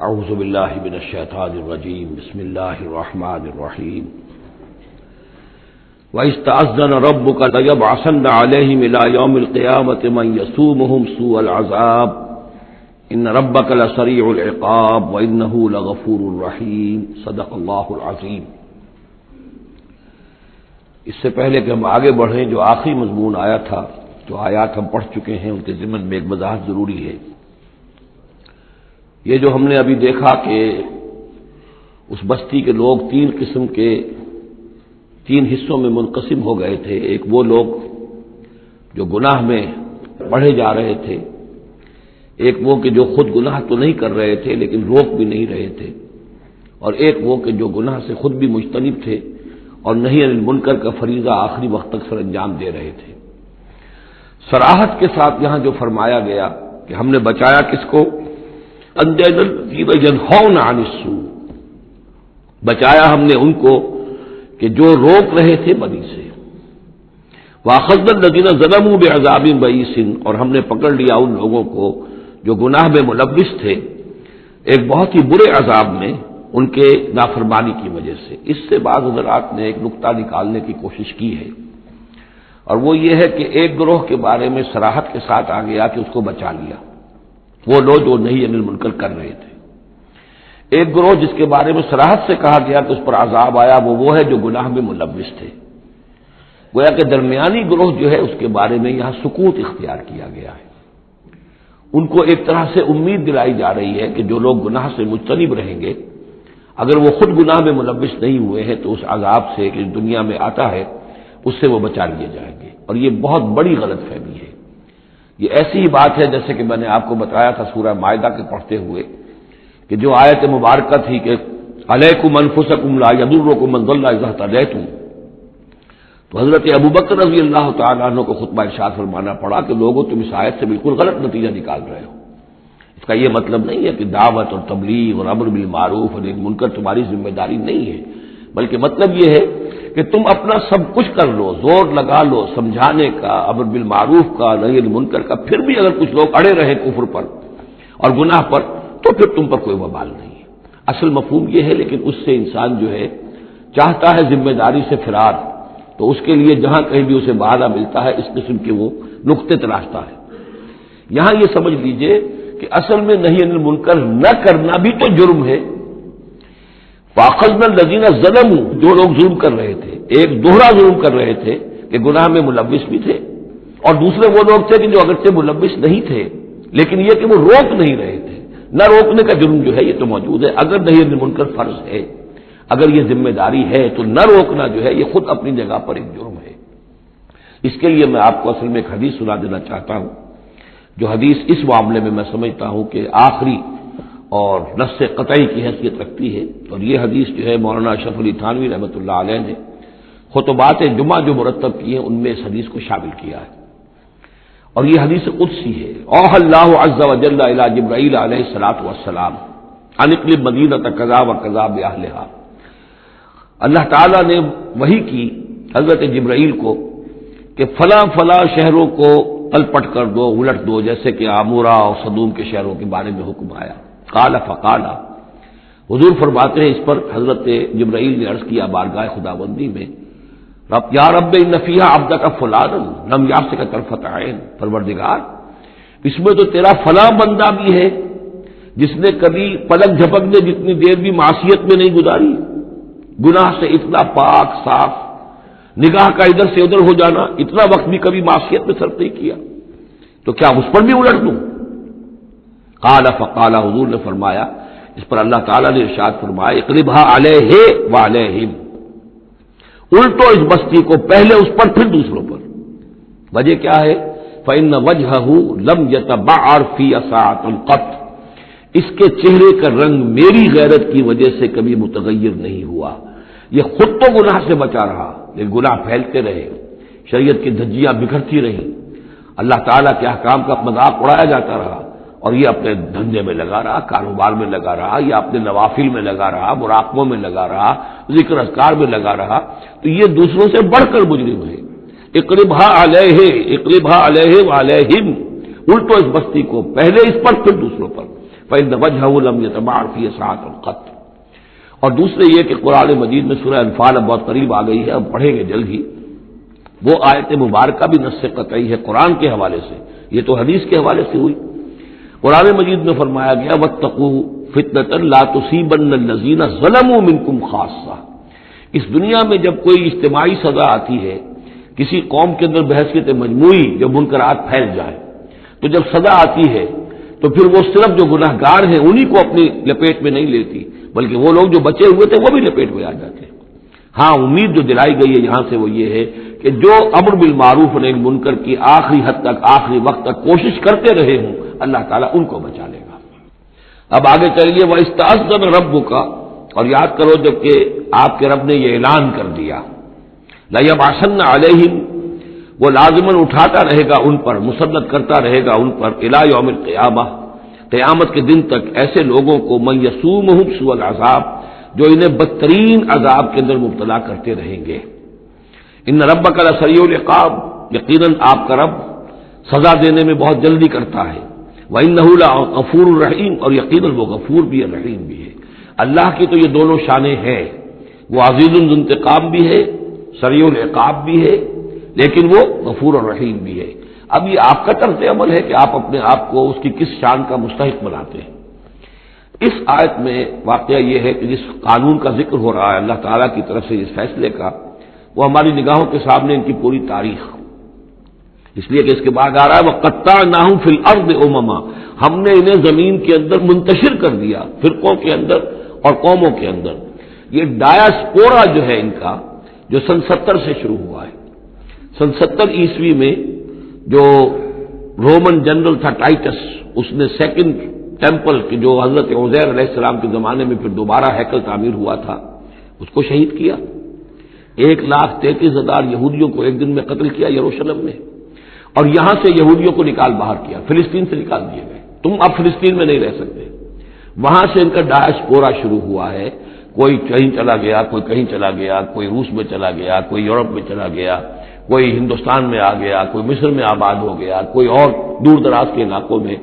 اعوذ باللہ من الشیطان الرجیم بسم اللہ الرحمن الرحیم وَإِذْ تَأَذَّنَ رَبُّكَ لَيَبْعَثَنَّ عَلَيْهِمْ إِلَى يَوْمِ الْقِيَامَةِ مَنْ يَسُومُهُمْ سُوءَ الْعَذَابِ إِنَّ رَبَّكَ لَسَرِيعُ الْعِقَابِ وَإِنَّهُ لَغَفُورٌ رَحِيمٌ صدق اللہ العظیم۔ اس سے پہلے کہ ہم آگے بڑھیں، جو آخری مضمون آیا تھا، جو آیات ہم پڑھ چکے ہیں، ان کے ضمن میں ایک وضاحت ضروری ہے۔ یہ جو ہم نے ابھی دیکھا کہ اس بستی کے لوگ تین حصوں میں منقسم ہو گئے تھے۔ ایک وہ لوگ جو گناہ میں بڑھے جا رہے تھے، ایک وہ کہ جو خود گناہ تو نہیں کر رہے تھے لیکن روک بھی نہیں رہے تھے، اور ایک وہ کہ جو گناہ سے خود بھی مجتنب تھے اور نہی عن المنکر کا فریضہ آخری وقت تک سر انجام دے رہے تھے۔ صراحت کے ساتھ یہاں جو فرمایا گیا کہ ہم نے بچایا کس کو؟ انجینا الذین ینہون عن السوء، بچایا ہم نے ان کو کہ جو روک رہے تھے بدی سے۔ وَأَخَذْنَا الَّذِينَ ظَلَمُوا بِعَذَابٍ بَئِيسٍ، اور ہم نے پکڑ لیا ان لوگوں کو جو گناہ میں ملوث تھے ایک بہت ہی برے عذاب میں ان کے نافرمانی کی وجہ سے۔ اس سے بعض حضرات نے ایک نقطہ نکالنے کی کوشش کی ہے، اور وہ یہ ہے کہ ایک گروہ کے بارے میں صراحت کے ساتھ آ گیا کہ اس کو بچا لیا، وہ لوگ جو نہی عن المنکر کر رہے تھے۔ ایک گروہ جس کے بارے میں صراحت سے کہا گیا کہ اس پر عذاب آیا، وہ ہے جو گناہ میں ملوث تھے۔ گویا کہ درمیانی گروہ جو ہے اس کے بارے میں یہاں سکوت اختیار کیا گیا ہے۔ ان کو ایک طرح سے امید دلائی جا رہی ہے کہ جو لوگ گناہ سے مجتنب رہیں گے، اگر وہ خود گناہ میں ملوث نہیں ہوئے ہیں تو اس عذاب سے کہ دنیا میں آتا ہے اس سے وہ بچا لیے جائیں گے۔ اور یہ بہت بڑی غلط فہمی ہے۔ یہ ایسی ہی بات ہے جیسے کہ میں نے آپ کو بتایا تھا سورہ مائدہ کے پڑھتے ہوئے کہ جو آیت مبارکہ تھی کہ علیکم انفسکم لا یضرکم من ضل اذا اهتدیتم، تو حضرت ابوبکر رضی اللہ تعالیٰ عنہ کو خطبہ ارشاد فرمانا پڑا کہ لوگوں تم اس آیت سے بالکل غلط نتیجہ نکال رہے ہو۔ اس کا یہ مطلب نہیں ہے کہ دعوت اور تبلیغ اور امر بالمعروف اور نہی عن المنکر تمہاری ذمہ داری نہیں ہے، بلکہ مطلب یہ ہے کہ تم اپنا سب کچھ کر لو، زور لگا لو سمجھانے کا، امر بالمعروف کا، نہی عن المنکر کا، پھر بھی اگر کچھ لوگ اڑے رہے کفر پر اور گناہ پر تو پھر تم پر کوئی وبال نہیں ہے۔ اصل مفہوم یہ ہے، لیکن اس سے انسان جو ہے چاہتا ہے ذمہ داری سے فرار، تو اس کے لیے جہاں کہیں بھی اسے بہانہ ملتا ہے اس قسم کے وہ نقطے تلاشتا ہے۔ یہاں یہ سمجھ لیجئے کہ اصل میں نہی عن المنکر نہ کرنا بھی تو جرم ہے۔ فَأَخَذْنَا الَّذِينَ ظَلَمُوا، جو لوگ ظلم کر رہے تھے، ایک دوہرا ظلم کر رہے تھے کہ گناہ میں ملوث بھی تھے، اور دوسرے وہ لوگ تھے کہ جو اگرچہ ملوث نہیں تھے لیکن یہ کہ وہ روک نہیں رہے تھے۔ نہ روکنے کا جرم جو ہے یہ تو موجود ہے۔ اگر نہی عن المنکر فرض ہے، اگر یہ ذمہ داری ہے، تو نہ روکنا جو ہے یہ خود اپنی جگہ پر ایک جرم ہے۔ اس کے لیے میں آپ کو اصل میں ایک حدیث سنا دینا چاہتا ہوں، جو حدیث اس معاملے میں میں سمجھتا ہوں کہ آخری اور نص قطعی کی حیثیت رکھتی ہے۔ اور یہ حدیث جو ہے مولانا اشرف علی تھانوی رحمۃ اللہ علیہ نے خطبات جمعہ جو مرتب کیے ہیں ان میں اس حدیث کو شامل کیا ہے، اور یہ حدیث قدسی ہے۔ اوحى اللہ عز وجل الی جبرائیل علیہ الصلوۃ والسلام ان اقلب مدینہ کذا وکذا باہلھا، اللہ تعالیٰ نے وحی کی حضرت جبرائیل کو کہ فلاں فلاں شہروں کو پلٹ کر دو، الٹ دو، جیسے کہ عمورہ اور صدوم کے شہروں کے بارے میں حکم آیا۔ قال فقال، حضور فرماتے ہیں اس پر حضرت جبرائیل نے عرض کیا بارگاہ خداوندی میں، رب یا رب ان فیھا عبدک فلانا لم یمسک طرفۃ عین، پروردگار اس میں تو تیرا فلاں بندہ بھی ہے جس نے کبھی پلک جھپکنے جتنی دیر بھی معصیت میں نہیں گزاری، گناہ سے اتنا پاک صاف، نگاہ کا ادھر سے ادھر ہو جانا، اتنا وقت بھی کبھی معصیت میں صرف نہیں کیا، تو کیا اس پر بھی الٹ دوں؟ قال فقال، حضور نے فرمایا اس پر اللہ تعالیٰ نے ارشاد فرمایا اقلبھا علیہ وعلیہم، الٹو اس بستی کو، پہلے اس پر پھر دوسروں پر۔ وجہ کیا ہے؟ فإن وجہہ لم یتبعر فی ساعۃ قط، اس کے چہرے کا رنگ میری غیرت کی وجہ سے کبھی متغیر نہیں ہوا۔ یہ خود تو گناہ سے بچا رہا لیکن گناہ پھیلتے رہے، شریعت کی دھجیاں بکھرتی رہیں، اللہ تعالیٰ کے احکام کا مذاق اڑایا جاتا رہا، اور یہ اپنے دھندے میں لگا رہا، کاروبار میں لگا رہا، یا اپنے نوافل میں لگا رہا، مراقبوں میں لگا رہا، ذکر اذکار میں لگا رہا، تو یہ دوسروں سے بڑھ کر مجرم ہے۔ اقلبھا علیہ وعلیہم، الٹو اس بستی کو، پہلے اس پر پھر دوسروں پر۔ فإن وجهه لم يتبعر فيه ساعة قط۔ اور دوسرے یہ کہ قرآن مجید میں سورہ انفال اب بہت قریب آ گئی ہے، اب پڑھیں گے جلد ہی، وہ آیت مبارکہ بھی نص قطعی ہے قرآن کے حوالے سے، یہ تو حدیث کے حوالے سے ہوئی۔ قرآن مجید میں فرمایا گیا واتقوا فتنة لا تصيبن الذين ظلموا منكم خاصة۔ اس دنیا میں جب کوئی اجتماعی سزا آتی ہے، کسی قوم کے اندر بحثیت مجموعی جب منکرات پھیل جائے، تو جب سزا آتی ہے تو پھر وہ صرف جو گناہ گار ہیں انہی کو اپنی لپیٹ میں نہیں لیتی، بلکہ وہ لوگ جو بچے ہوئے تھے وہ بھی لپیٹ میں آ جاتے ہیں۔ ہاں امید جو دلائی گئی ہے یہاں سے وہ یہ ہے کہ جو امر بالمعروف و نہی عن المنکر کی آخری حد تک، آخری وقت تک کوشش کرتے رہے ہوں، اللہ تعالیٰ ان کو بچا لے گا۔ اب آگے چلیے وَإِسْتَأْذَنَ رَبُّكَ، اور یاد کرو جب کہ آپ کے رب نے یہ اعلان کر دیا لَيَبْعَثَنَّ عَلَيْهِمْ، وہ لازماً اٹھاتا رہے گا ان پر، مسلط کرتا رہے گا ان پر اِلیٰ یوم القیامہ، قیامت کے دن تک ایسے لوگوں کو مَن یَسُومُہُمْ سُوءَ الْعَذَابِ، جو انہیں بدترین عذاب کے اندر مبتلا کرتے رہیں گے۔ ان ربک لسریع العقاب، یقیناً آپ کا رب سزا دینے میں بہت جلدی کرتا ہے۔ وَإِنَّهُ لَغَفُورٌ رَحِيمٌ، اور یقیناً وہ غفور بھی ہے رحیم بھی ہے۔ اللہ کی تو یہ دونوں شانیں ہیں، وہ عزیز ذو انتقام بھی ہے، سریع العقاب بھی ہے، لیکن وہ غفور اور رحیم بھی ہے۔ اب یہ آپ کا طرز عمل ہے کہ آپ اپنے آپ کو اس کی کس شان کا مستحق بناتے ہیں۔ اس آیت میں واقعہ یہ ہے کہ جس قانون کا ذکر ہو رہا ہے اللہ تعالیٰ کی طرف سے اس فیصلے کا، وہ ہماری نگاہوں کے سامنے ان کی پوری تاریخ، اس لیے کہ اس کے بعد آ رہا ہے وَقَطَّعْنَاهُمْ فِي الْأَرْضِ أُمَمًا، ہم نے انہیں زمین کے اندر منتشر کر دیا، فرقوں کے اندر اور قوموں کے اندر۔ یہ ڈایاسپورا جو ہے ان کا، جو سن 70 سے شروع ہوا ہے، سن 70 عیسوی میں جو رومن جنرل تھا ٹائٹس، اس نے سیکنڈ ٹیمپل کی جو حضرت عزیر علیہ السلام کے زمانے میں پھر دوبارہ ہیکل تعمیر ہوا تھا، اس کو شہید کیا۔ 1,33,000 یہودیوں کو ایک دن میں قتل کیا یروشلم میں، اور یہاں سے یہودیوں کو نکال باہر کیا، فلسطین سے نکال دیے گئے، تم اب فلسطین میں نہیں رہ سکتے۔ وہاں سے ان کا ڈایاسپورا شروع ہوا ہے، کوئی کہیں چلا گیا، کوئی کہیں چلا گیا، کوئی روس میں چلا گیا، کوئی یورپ میں چلا گیا، کوئی ہندوستان میں آ گیا، کوئی مصر میں آباد ہو گیا، کوئی اور دور دراز کے علاقوں میں۔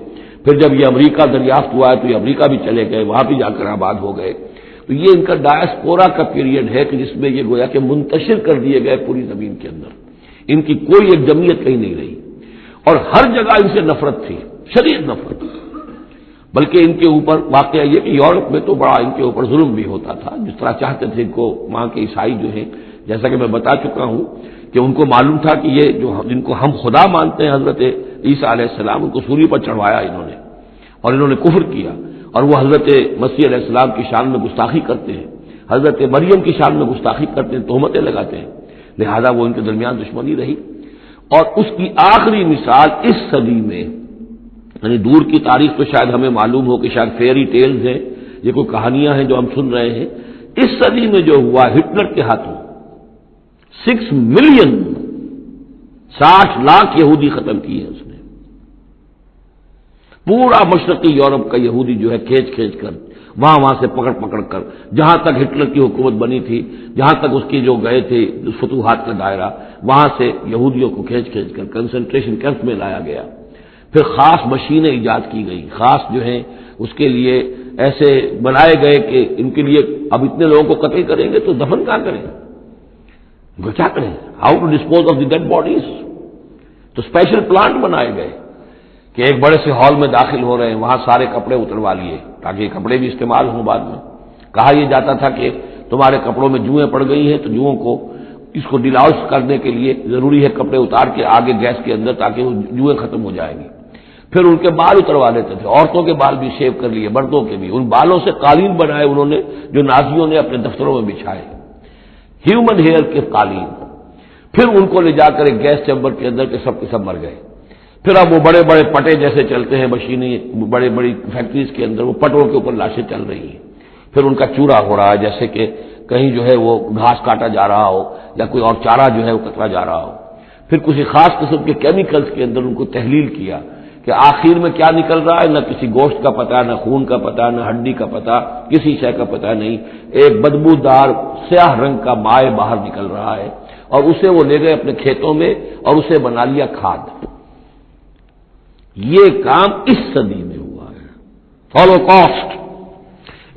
پھر جب یہ امریکہ دریافت ہوا ہے تو یہ امریکہ بھی چلے گئے، وہاں بھی جا کر آباد ہو گئے۔ تو یہ ان کا ڈایاسپورا کا پیریڈ ہے کہ جس میں یہ گویا کہ منتشر کر دیے گئے پوری زمین کے اندر، ان کی کوئی ایک جمعیت کہیں نہیں رہی، اور ہر جگہ ان سے نفرت تھی، شدید نفرت۔ بلکہ ان کے اوپر واقعہ یہ کہ یورپ میں تو بڑا ان کے اوپر ظلم بھی ہوتا تھا، جس طرح چاہتے تھے ان کو وہاں کے عیسائی جو ہیں، جیسا کہ میں بتا چکا ہوں کہ ان کو معلوم تھا کہ یہ جو جن کو ہم خدا مانتے ہیں حضرت عیسیٰ علیہ السلام، ان کو سولی پر چڑھوایا انہوں نے، اور انہوں نے کفر کیا، اور وہ حضرت مسیح علیہ السلام کی شان میں گستاخی کرتے ہیں، حضرت مریم کی شان میں گستاخی کرتے ہیں، تہمتیں لگاتے ہیں، لہذا وہ ان کے درمیان دشمنی رہی۔ اور اس کی آخری مثال اس صدی میں، یعنی دور کی تاریخ تو شاید ہمیں معلوم ہو کہ شاید فیری ٹیلز ہیں، یہ کوئی کہانیاں ہیں جو ہم سن رہے ہیں، اس صدی میں جو ہوا ہٹلر کے ہاتھوں 6 ملین 60 لاکھ یہودی ختم کیے اس نے، پورا مشرقی یورپ کا یہودی جو ہے کھینچ کھینچ کر وہاں سے پکڑ پکڑ کر، جہاں تک ہٹلر کی حکومت بنی تھی، جہاں تک اس کی جو گئے تھے فتوحات کا دائرہ، وہاں سے یہودیوں کو کھینچ کھینچ کر کنسنٹریشن کیمپ میں لایا گیا۔ پھر خاص مشینیں ایجاد کی گئی، خاص جو ہیں اس کے لیے ایسے بنائے گئے کہ ان کے لیے اب اتنے لوگوں کو قتل کریں گے تو دفن کہاں کریں، کیا کریں، how to dispose of the dead bodies. تو اسپیشل پلانٹ بنائے گئے کہ ایک بڑے سے ہال میں داخل ہو رہے ہیں، وہاں سارے کپڑے اتروا لیے تاکہ یہ کپڑے بھی استعمال ہوں بعد میں۔ کہا یہ جاتا تھا کہ تمہارے کپڑوں میں جوئیں پڑ گئی ہیں، تو جوؤں کو اس کو ڈیلاؤس کرنے کے لیے ضروری ہے کپڑے اتار کے آگے گیس کے اندر، تاکہ وہ جوئیں ختم ہو جائیں گی۔ پھر ان کے بال اتروا لیتے تھے، عورتوں کے بال بھی شیو کر لیے، مردوں کے بھی، ان بالوں سے قالین بنائے انہوں نے جو نازیوں نے اپنے دفتروں میں بچھائے، ہیومن ہیئر کے قالین۔ پھر ان کو لے جا کر ایک گیس چیمبر کے اندر کے سب مر گئے۔ پھر اب وہ بڑے بڑے پٹے جیسے چلتے ہیں مشینیں، بڑے بڑی فیکٹریز کے اندر وہ پٹوں کے اوپر لاشیں چل رہی ہیں، پھر ان کا چورا ہو رہا ہے، جیسے کہ کہیں جو ہے وہ گھاس کاٹا جا رہا ہو یا کوئی اور چارہ جو ہے وہ کترا جا رہا ہو۔ پھر کسی خاص قسم کے کیمیکلز کے اندر ان کو تحلیل کیا کہ آخر میں کیا نکل رہا ہے، نہ کسی گوشت کا پتہ، نہ خون کا پتہ، نہ ہڈی کا پتہ، کسی شے کا پتہ نہیں، ایک بدبودار سیاہ رنگ کا مائع باہر نکل رہا ہے، اور اسے وہ لے گئے اپنے کھیتوں میں اور اسے بنا لیا کھاد۔ یہ کام اس صدی میں ہوا ہے، ہولوکاسٹ.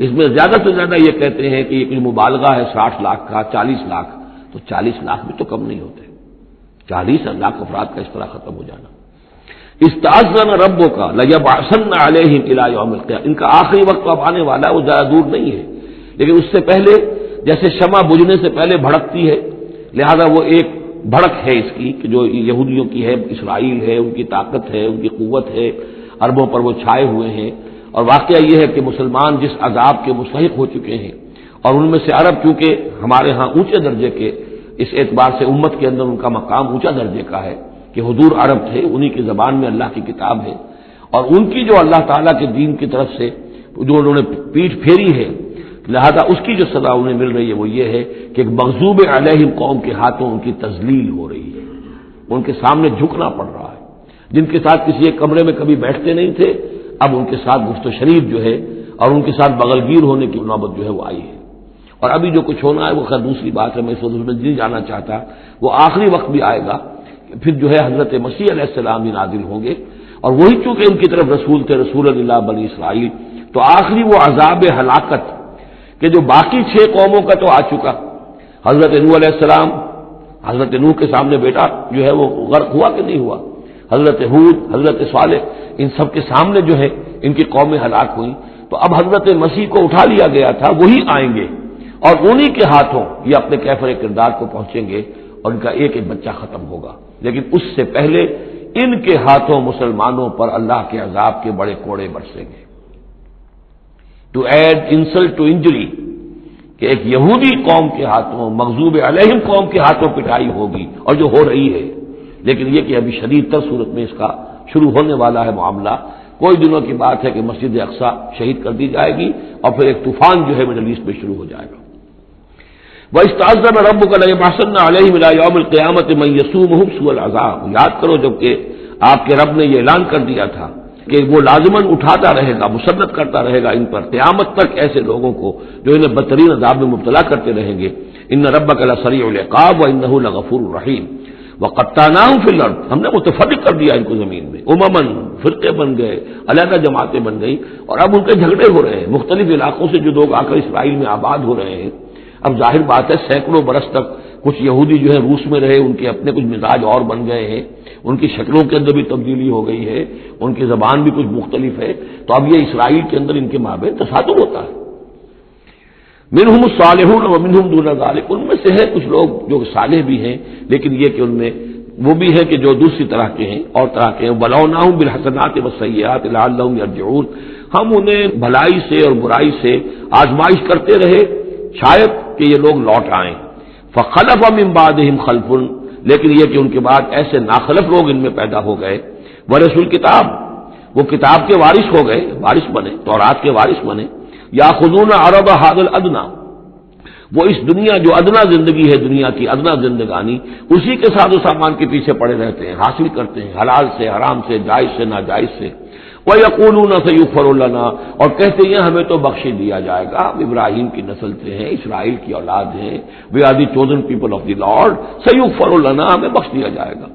اس میں زیادہ سے زیادہ یہ کہتے ہیں کہ یہ کوئی مبالغہ ہے 60 لاکھ کا، 40 لاکھ. تو 40 لاکھ بھی تو کم نہیں ہوتے. 40 لاکھ افراد کا اس طرح ختم ہو جانا. استأذن ربک لیبعثن علیہم الی یوم القیامہ. ان کا آخری وقت اب آنے والا ہے، وہ زیادہ دور نہیں ہے، لیکن اس سے پہلے جیسے شمع بجھنے سے پہلے بھڑکتی ہے، لہذا وہ ایک بھڑک ہے اس کی کہ جو یہودیوں کی ہے، اسرائیل ہے، ان کی طاقت ہے، ان کی قوت ہے، عربوں پر وہ چھائے ہوئے ہیں. اور واقعہ یہ ہے کہ مسلمان جس عذاب کے مستحق ہو چکے ہیں، اور ان میں سے عرب چونکہ ہمارے ہاں اونچے درجے کے، اس اعتبار سے امت کے اندر ان کا مقام اونچا درجے کا ہے کہ حضور عرب تھے، انہی کی زبان میں اللہ کی کتاب ہے، اور ان کی جو اللہ تعالیٰ کے دین کی طرف سے جو انہوں نے پیٹھ پھیری ہے، لہذا اس کی جو سزا انہیں مل رہی ہے وہ یہ ہے کہ ایک مغضوب علیہم قوم کے ہاتھوں ان کی تذلیل ہو رہی ہے، ان کے سامنے جھکنا پڑ رہا ہے. جن کے ساتھ کسی ایک کمرے میں کبھی بیٹھتے نہیں تھے، اب ان کے ساتھ گفت و شریف جو ہے اور ان کے ساتھ بغلگیر ہونے کی نوبت جو ہے وہ آئی ہے. اور ابھی جو کچھ ہونا ہے وہ خیر دوسری بات ہے، میں اس وقت میں نہیں جانا چاہتا. وہ آخری وقت بھی آئے گا کہ پھر جو ہے حضرت مسیح علیہ السلام ہی نازل ہوں گے، اور وہی چونکہ ان کی طرف رسول تھے، رسول اللہ بنی اسرائیل. تو آخری وہ عذاب ہلاکت کہ جو باقی 6 قوموں کا تو آ چکا. حضرت نوح علیہ السلام، حضرت نوح کے سامنے بیٹا جو ہے وہ غرق ہوا کہ نہیں ہوا، حضرت ہود، حضرت صالح، ان سب کے سامنے جو ہے ان کی قومیں ہلاک ہوئیں. تو اب حضرت مسیح کو اٹھا لیا گیا تھا، وہی آئیں گے اور انہی کے ہاتھوں یہ اپنے کیفر کردار کو پہنچیں گے اور ان کا ایک ایک بچہ ختم ہوگا. لیکن اس سے پہلے ان کے ہاتھوں مسلمانوں پر اللہ کے عذاب کے بڑے کوڑے برسیں گے. To add insult to injury کہ ایک یہودی قوم کے ہاتھوں، مغضوب علیہم قوم کے ہاتھوں پٹائی ہوگی، اور جو ہو رہی ہے. لیکن یہ کہ ابھی شدید تر صورت میں اس کا شروع ہونے والا ہے معاملہ. کوئی دنوں کی بات ہے کہ مسجد اقصی شہید کر دی جائے گی اور پھر ایک طوفان جو ہے مڈل ایسٹ میں شروع ہو جائے گا. وَإِسْتَأْذَنَ رَبُّكَ لَيَبْعَثَنَّ عَلَيْهِمْ إِلَىٰ يَوْمِ الْقِيَامَةِ مَن يَسُومُهُمْ سُوءَ الْعَذَابِ. یاد کرو جبکہ آپ کے رب نے یہ اعلان کر دیا تھا کہ وہ لازماً اٹھاتا رہے گا، مسلط کرتا رہے گا ان پر قیامت تک ایسے لوگوں کو جو انہیں بدترین عذاب میں مبتلا کرتے رہیں گے. إِنَّ رَبَّكَ لَسَرِيعُ الْعِقَابِ وَإِنَّهُ لَغَفُورٌ رَحِيمٌ. وَقَطَّعْنَاهُمْ فِي الْأَرْضِ. ہم نے متفرق کر دیا ان کو زمین میں، امماً، فرقے بن گئے، علیحدہ جماعتیں بن گئی، اور اب ان کے جھگڑے ہو رہے ہیں. مختلف علاقوں سے جو لوگ آ کر اسرائیل میں آباد ہو رہے ہیں. اب ظاہر بات ہے سینکڑوں برس تک کچھ یہودی جو ہے روس میں رہے، ان کے اپنے کچھ مزاج اور بن گئے ہیں، ان کی شکلوں کے اندر بھی تبدیلی ہو گئی ہے، ان کی زبان بھی کچھ مختلف ہے. تو اب یہ اسرائیل کے اندر ان کے مابین تصادم ہوتا ہے. منہم الصالحون ومنہم دون ذلک. ان میں سے ہے کچھ لوگ جو صالح بھی ہیں، لیکن یہ کہ ان میں وہ بھی ہے کہ جو دوسری طرح کے ہیں اور طرح کے ہیں. وَلَوْنَاهُمْ بِالْحَسَنَاتِ وَالسَّيِّئَاتِ لَعَلَّهُمْ يَرْجِعُونَ. ہم انہیں بھلائی سے اور برائی سے آزمائش کرتے رہے شاید کہ یہ لوگ لوٹ آئیں. فَخَلَفَ مِن بَعْدِهِمْ خَلْفٌ. لیکن یہ کہ ان کے بعد ایسے ناخلف لوگ ان میں پیدا ہو گئے. وَرِثُوا الْكِتَابَ. وہ کتاب کے وارث ہو گئے، وارث بنے، تورات کے وارث بنے. یَأْخُذُونَ عَرَضَ هَذَا الْأَدْنَىٰ. وہ اس دنیا جو ادنا زندگی ہے، دنیا کی ادنا زندگانی، اسی کے ساتھ و سامان کے پیچھے پڑے رہتے ہیں، حاصل کرتے ہیں حلال سے، حرام سے، جائز سے، ناجائز سے. وَيَقُولُونَ سَيُغْفَرُ لَنَا. اور کہتے ہیں ہمیں تو بخش دیا جائے گا، ہم ابراہیم کی نسل سے ہیں، اسرائیل کی اولاد ہیں، we are the chosen people of the lord, سَيُغْفَرُ لَنَا، ہمیں بخش دیا جائے گا.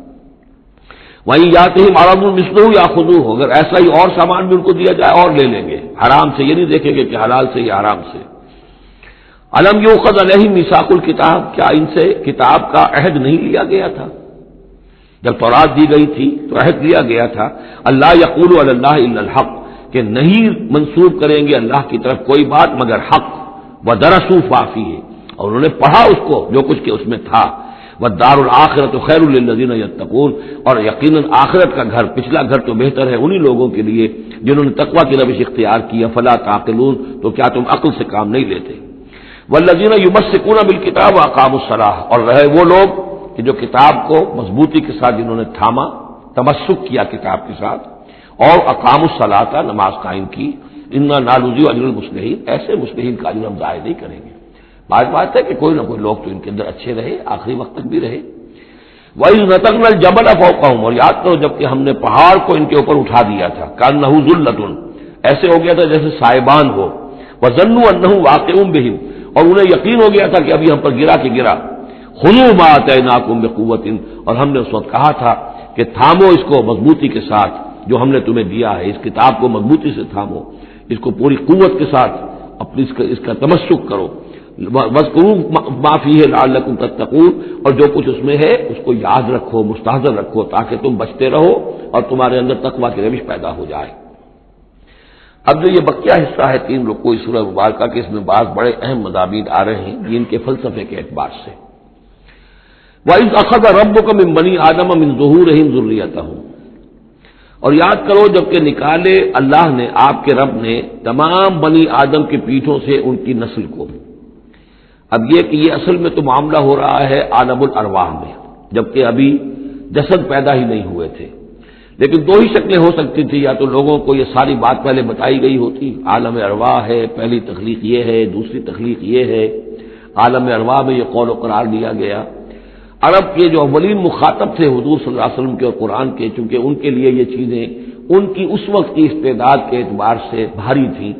وہیں یاتہم عرض مثلہ یاخذوہ. اگر ایسا ہی اور سامان بھی ان کو دیا جائے اور لے لیں گے، حرام سے یہ نہیں دیکھیں گے کہ حلال سے یا حرام سے. الم یؤخذ علیہم میثاق الکتاب. کیا ان سے کتاب کا عہد نہیں لیا گیا تھا؟ جب تورات دی گئی تھی تو عہد لیا گیا تھا اللہ یقول علی اللہ الا الحق، کہ نہیں منسوب کریں گے اللہ کی طرف کوئی بات مگر حق. ودرسوا ما فیہ. اور انہوں نے پڑھا اس کو جو کچھ کہ اس میں تھا. والدار الآخرۃ خیر للذین یتقون. اور یقیناً آخرت کا گھر، پچھلا گھر تو بہتر ہے انہی لوگوں کے لیے جنہوں نے تقوی کی روش اختیار کی. فلا تعقلون. تو کیا تم عقل سے کام نہیں لیتے؟ والذین یمسکون بالکتاب واقاموا الصلاۃ. اور رہے وہ لوگ کہ جو کتاب کو مضبوطی کے ساتھ جنہوں نے تھاما، تمسک کیا کتاب کے ساتھ، اور اقاموا الصلاۃ، نماز قائم کی. انا لا نضیع اجر المصلحین. ایسے مصلحین کا اجر ہم ضائع نہیں کریں گے. بات ہے کہ کوئی نہ کوئی لوگ تو ان کے اندر اچھے رہے، آخری وقت تک بھی رہے. وَإِذْ نَتَقْنَا الْجَبَلَ فَوْقَهُمْ. اور یاد کرو جب کہ ہم نے پہاڑ کو ان کے اوپر اٹھا دیا تھا. كَأَنَّهُ ذُلَّةٌ. ایسے ہو گیا تھا جیسے سائبان ہو. وَظَنُّوا أَنَّهُ وَاقِعٌ بِهِمْ. اور انہیں یقین ہو گیا تھا کہ ابھی ہم پر گرا کہ گرا. خُذُوا مَا آتَيْنَاكُمْ بِقُوَّةٍ. اور ہم نے اس وقت کہا تھا کہ تھامو اس کو مضبوطی کے ساتھ جو ہم نے تمہیں دیا ہے، اس کتاب کو مضبوطی سے تھامو. اس کو پوری قوت کے ساتھ اپنی اس کا تمسک کرو، وَاذْكُرُوا مَا فِيهِ لَعَلَّكُمْ تَتَّقُونَ، اور جو کچھ اس میں ہے اس کو یاد رکھو، مستحضر رکھو، تاکہ تم بچتے رہو اور تمہارے اندر تقویٰ کی روش پیدا ہو جائے۔ اب جو یہ بقیہ حصہ ہے 3 رکوع اس سورہ مبارکہ کے، اس میں بعض بڑے اہم مضامین آ رہے ہیں دین کے فلسفے کے اعتبار سے۔ وَإِذْ أَخَذَ رَبُّكَ مِن بَنِي آدَمَ مِن ظُهُورِهِمْ ذُرِّيَّتَهُمْ، اور یاد کرو جب کہ نکالے اللہ نے، آپ کے رب نے، تمام بنی آدم کی پیٹھوں سے ان کی نسل کو۔ اب یہ کہ یہ اصل میں تو معاملہ ہو رہا ہے عالم الارواح میں، جبکہ ابھی جسد پیدا ہی نہیں ہوئے تھے، لیکن 2 ہی شکلیں ہو سکتی تھی، یا تو لوگوں کو یہ ساری بات پہلے بتائی گئی ہوتی، عالم ارواح ہے، پہلی تخلیق یہ ہے، دوسری تخلیق یہ ہے، عالم ارواح میں یہ قول و قرار دیا گیا۔ عرب کے جو اولین مخاطب تھے حضور صلی اللہ علیہ وسلم کے اور قرآن کے، چونکہ ان کے لیے یہ چیزیں ان کی اس وقت کی استعداد کے اعتبار سے بھاری تھیں،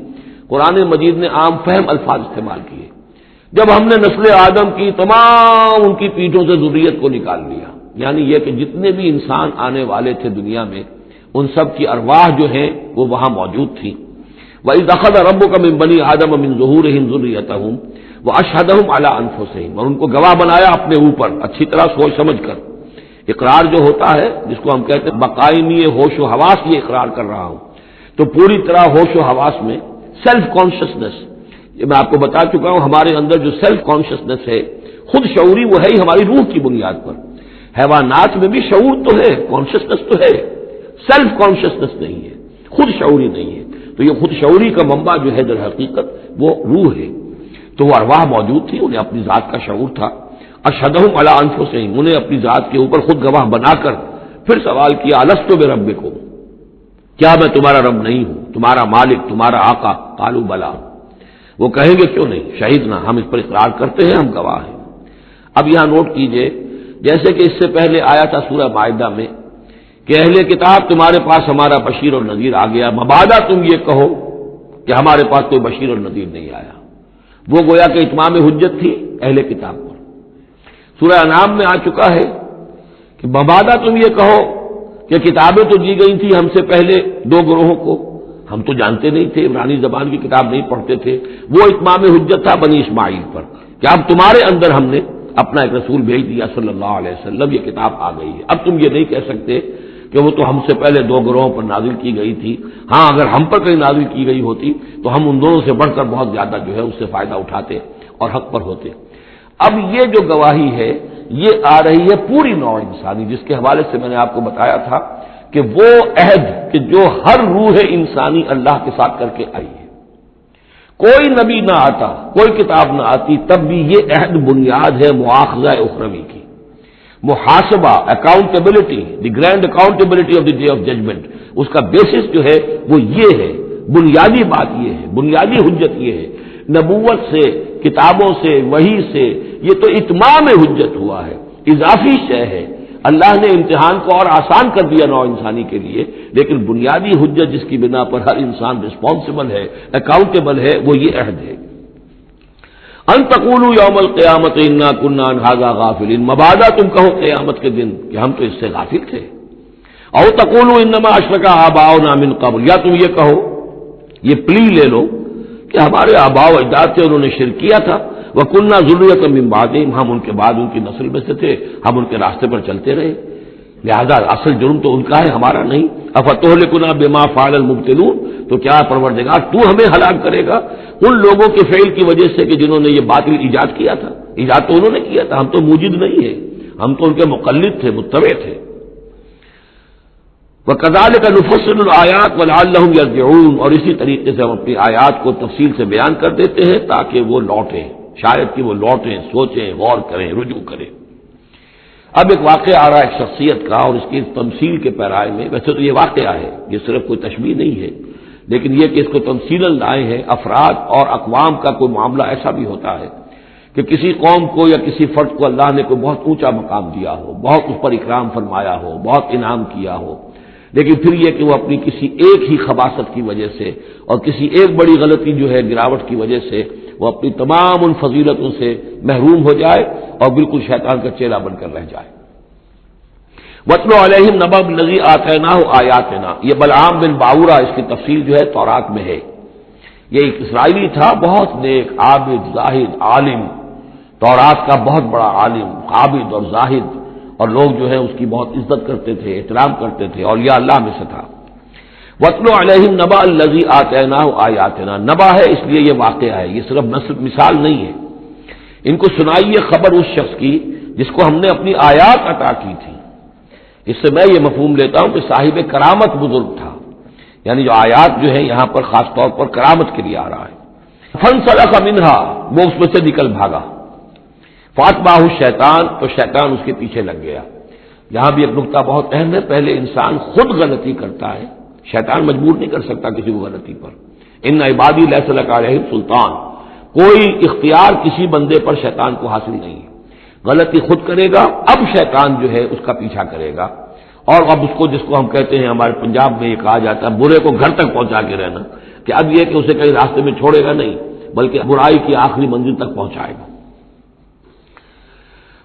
قرآن مجید نے عام فہم الفاظ استعمال کیے۔ جب ہم نے نسل آدم کی تمام ان کی پیٹھوں سے ذریت کو نکال لیا، یعنی یہ کہ جتنے بھی انسان آنے والے تھے دنیا میں، ان سب کی ارواح جو ہیں وہ وہاں موجود تھیں۔ وَإِذْ أَخَذَ رَبُّكَ مِن بَنِي آدَمَ مِن ظُهُورِهِمْ ذُرِّيَّتَهُمْ وَأَشْهَدَهُمْ عَلَىٰ أَنفُسِهِمْ، اور ان کو گواہ بنایا اپنے اوپر، اچھی طرح سوچ سمجھ کر۔ اقرار جو ہوتا ہے جس کو ہم کہتے ہیں بقائمی ہوش و حواس، یہ اقرار کر رہا ہوں، تو پوری طرح ہوش و حواس میں سیلف کانشسنس، یہ میں آپ کو بتا چکا ہوں، ہمارے اندر جو سیلف کانشسنس ہے، خود شعوری، وہ ہے ہی ہماری روح کی بنیاد پر۔ حیوانات میں بھی شعور تو ہے، کانشسنس تو ہے، سیلف کانشسنس نہیں ہے، خود شعوری نہیں ہے، تو یہ خود شعوری کا منبع جو ہے در حقیقت وہ روح ہے۔ تو وہ ارواح موجود تھی، انہیں اپنی ذات کا شعور تھا۔ اشہدہم علی انفسہم، انہیں اپنی ذات کے اوپر خود گواہ بنا کر پھر سوال کیا، الست بربکم، کیا میں تمہارا رب نہیں ہوں، تمہارا مالک، تمہارا آقا؟ قالوا بلا، وہ کہیں گے کیوں نہیں، شہیدنا، ہم اس پر اقرار کرتے ہیں، ہم گواہ ہیں۔ اب یہاں نوٹ کیجئے، جیسے کہ اس سے پہلے آیا تھا سورہ مائدہ میں کہ اہل کتاب تمہارے پاس ہمارا بشیر اور نذیر آ گیا، مبادا تم یہ کہو کہ ہمارے پاس کوئی بشیر اور نذیر نہیں آیا، وہ گویا کہ اتمام حجت تھی اہل کتاب پر۔ سورہ انعام میں آ چکا ہے کہ مبادا تم یہ کہو کہ کتابیں تو دی گئی تھی ہم سے پہلے 2 گروہوں کو، ہم تو جانتے نہیں تھے، عبرانی زبان کی کتاب نہیں پڑھتے تھے، وہ اتمام حجت تھا بنی اسماعیل پر کہ اب تمہارے اندر ہم نے اپنا ایک رسول بھیج دیا صلی اللہ علیہ وسلم، یہ کتاب آ گئی ہے، اب تم یہ نہیں کہہ سکتے کہ وہ تو ہم سے پہلے 2 گروہوں پر نازل کی گئی تھی، ہاں اگر ہم پر کہیں نازل کی گئی ہوتی تو ہم ان دونوں سے بڑھ کر بہت زیادہ جو ہے اس سے فائدہ اٹھاتے اور حق پر ہوتے۔ اب یہ جو گواہی ہے یہ آ رہی ہے پوری نوع انسانی، جس کے حوالے سے میں نے آپ کو بتایا تھا کہ وہ عہد کہ جو ہر روح انسانی اللہ کے ساتھ کر کے آئی ہے، کوئی نبی نہ آتا، کوئی کتاب نہ آتی، تب بھی یہ عہد بنیاد ہے مؤاخذہ اخروی کی، محاسبہ، accountability, the grand accountability of the day of judgement, اس کا بیسس جو ہے وہ یہ ہے، بنیادی بات یہ ہے، بنیادی حجت یہ ہے۔ نبوت سے، کتابوں سے، وحی سے، یہ تو اتمام حجت ہوا ہے، اضافی شے ہے۔ اللہ نے امتحان کو اور آسان کر دیا نوع انسانی کے لیے، لیکن بنیادی حجت جس کی بنا پر ہر انسان رسپانسبل ہے، اکاؤنٹیبل ہے، وہ یہ عہد ہے۔ ان تقولوا یوم القیامت انا کنا عن ھذا غافلین، مبادا تم کہو قیامت کے دن کہ ہم تو اس سے غافل تھے۔ او تقولوا انما اشرک آباؤنا من قبل، یا تم یہ کہو، یہ پلی لے لو کہ ہمارے آباء و اجداد تھے، انہوں نے شرک کیا تھا، وَكُنَّا ذُرِّيَّةً مِّن بَعْدِهِمْ، ہم ان کے بعد ان کی نسل میں سے تھے، ہم ان کے راستے پر چلتے رہے، لہذا اصل جرم تو ان کا ہے، ہمارا نہیں۔ أَفَتُهْلِكُنَا بِمَا فَعَلَ الْمُبْطِلُونَ، تو کیا پروردگار تو ہمیں ہلاک کرے گا ان لوگوں کے فعل کی وجہ سے کہ جنہوں نے یہ باطل ایجاد کیا تھا؟ ایجاد تو انہوں نے کیا تھا، ہم تو موجد نہیں ہیں، ہم تو ان کے مقلد تھے، متبع تھے۔ وَكَذَلِكَ نُفَصِّلُ الْآيَاتِ وَلَعَلَّهُمْ يَرْجِعُونَ، اور اسی طریقے سے ہم اپنی آیات کو تفصیل سے بیان کر دیتے ہیں تاکہ وہ لوٹیں، شاید کہ وہ لوٹیں، سوچیں، غور کریں، رجوع کریں۔ اب ایک واقعہ آ رہا ہے ایک شخصیت کا، اور اس کی تمثیل کے پیرائے میں، ویسے تو یہ واقعہ ہے، یہ صرف کوئی تشبیہ نہیں ہے، لیکن یہ کہ اس کو تمثیلاً لائے ہیں۔ افراد اور اقوام کا کوئی معاملہ ایسا بھی ہوتا ہے کہ کسی قوم کو یا کسی فرد کو اللہ نے کوئی بہت اونچا مقام دیا ہو، بہت اس پر اکرام فرمایا ہو، بہت انعام کیا ہو، لیکن پھر یہ کہ وہ اپنی کسی ایک ہی خباثت کی وجہ سے اور کسی ایک بڑی غلطی جو ہے گراوٹ کی وجہ سے وہ اپنی تمام ان فضیلتوں سے محروم ہو جائے اور بالکل شیطان کا چیلا بن کر رہ جائے۔ وَاتْلُ عَلَيْهِمْ نَبَأَ الَّذِي آتَيْنَاهُ آيَاتِنَا، یہ بلعام بن باورہ، اس کی تفصیل جو ہے تورات میں ہے، یہ ایک اسرائیلی تھا، بہت نیک، عابد، زاہد، عالم، تورات کا بہت بڑا عالم، عابد اور زاہد، اور لوگ جو ہے اس کی بہت عزت کرتے تھے، احترام کرتے تھے، اولیاء اللہ میں سے تھا۔ وَاتْلُ عَلَيْهِمْ نَبَأَ الَّذِي آتَيْنَاهُ آيَاتِنَا، نبا ہے اس لیے یہ واقعہ ہے، یہ صرف مثال نہیں ہے۔ ان کو سنائیے خبر اس شخص کی جس کو ہم نے اپنی آیات عطا کی تھی۔ اس سے میں یہ مفہوم لیتا ہوں کہ صاحب کرامت بزرگ تھا، یعنی جو آیات جو ہے یہاں پر خاص طور پر کرامت کے لیے آ رہا ہے۔ فَانْسَلَخَ مِنْهَا، وہ اس میں سے نکل بھاگا، فَأَتْبَعَهُ الشَّيْطَانُ، تو شیطان اس کے پیچھے لگ گیا۔ یہاں بھی ایک نقطہ بہت اہم ہے، پہلے انسان خود غلطی کرتا ہے، شیطان مجبور نہیں کر سکتا کسی کو غلطی پر۔ ان عبادی لیس لک علیہم سلطان، کوئی اختیار کسی بندے پر شیطان کو حاصل نہیں ہے، غلطی خود کرے گا، اب شیطان جو ہے اس کا پیچھا کرے گا، اور اب اس کو، جس کو ہم کہتے ہیں ہمارے پنجاب میں یہ کہا جاتا ہے برے کو گھر تک پہنچا کے رہنا، کہ اب یہ کہ اسے کہیں راستے میں چھوڑے گا نہیں بلکہ برائی کی آخری منزل تک پہنچائے گا۔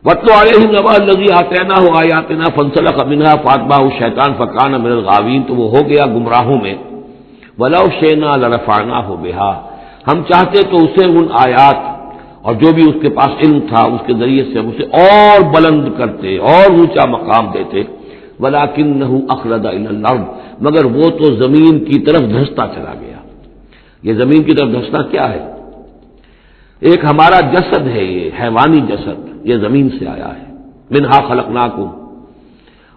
وَاتْلُ عَلَيْهِمْ نَبَأَ الَّذِي آتَيْنَاهُ آيَاتِنَا فَانْسَلَخَ مِنْهَا فَأَتْبَعَهُ الشَّيْطَانُ فَكَانَ مِنَ الْغَاوِينَ، تو وہ ہو گیا گمراہوں میں۔ وَلَوْ شِئْنَا لَرَفَعْنَاهُ بِهَا، ہم چاہتے تو اسے ان آیات اور جو بھی اس کے پاس علم تھا اس کے ذریعے سے ہم اسے اور بلند کرتے اور اونچا مقام دیتے، وَلَكِنَّهُ أَخْلَدَ إِلَى الْأَرْضِ، مگر وہ تو زمین کی طرف دھستا چلا گیا۔ یہ زمین کی طرف دھسنا کیا ہے؟ ایک ہمارا جسد ہے، یہ حیوانی جسد، یہ زمین سے آیا ہے، منہا خلقناکم،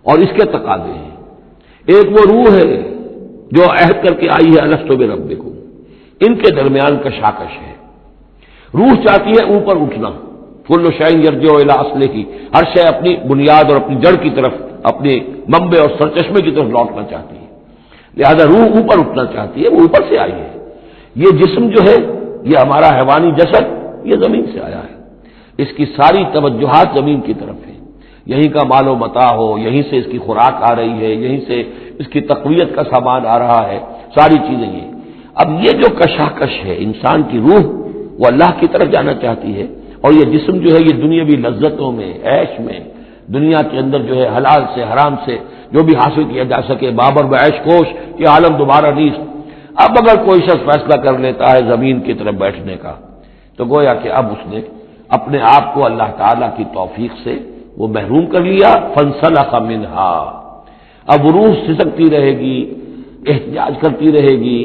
اور اس کے تقاضے ہیں۔ ایک وہ روح ہے جو عہد کر کے آئی ہے الستو بربکم، ان کے درمیان کشاکش ہے۔ روح چاہتی ہے اوپر اٹھنا، کل شیء یرجع الی اصلہ، ہر شے اپنی بنیاد اور اپنی جڑ کی طرف، اپنے منبع اور سرچشمے کی طرف لوٹنا چاہتی ہے، لہذا روح اوپر اٹھنا چاہتی ہے، وہ اوپر سے آئی ہے۔ یہ جسم جو ہے، یہ ہمارا حیوانی جسد، یہ زمین سے آیا ہے، اس کی ساری توجہات زمین کی طرف ہیں، یہیں کا مال و متاع ہو، یہیں سے اس کی خوراک آ رہی ہے، یہیں سے اس کی تقویت کا سامان آ رہا ہے، ساری چیزیں یہ۔ اب یہ جو کشاکش ہے، انسان کی روح وہ اللہ کی طرف جانا چاہتی ہے، اور یہ جسم جو ہے یہ دنیاوی لذتوں میں، عیش میں، دنیا کے اندر جو ہے حلال سے حرام سے جو بھی حاصل کیا جا سکے، بابر بعیش کوش، یہ عالم دوبارہ نیست۔ اب اگر کوئی شخص فیصلہ کر لیتا ہے زمین کی طرف بیٹھنے کا، تو گویا کہ اب اس نے اپنے آپ کو اللہ تعالی کی توفیق سے وہ محروم کر لیا۔ فانسلخ منہا، اب روح سسکتی رہے گی، احتجاج کرتی رہے گی،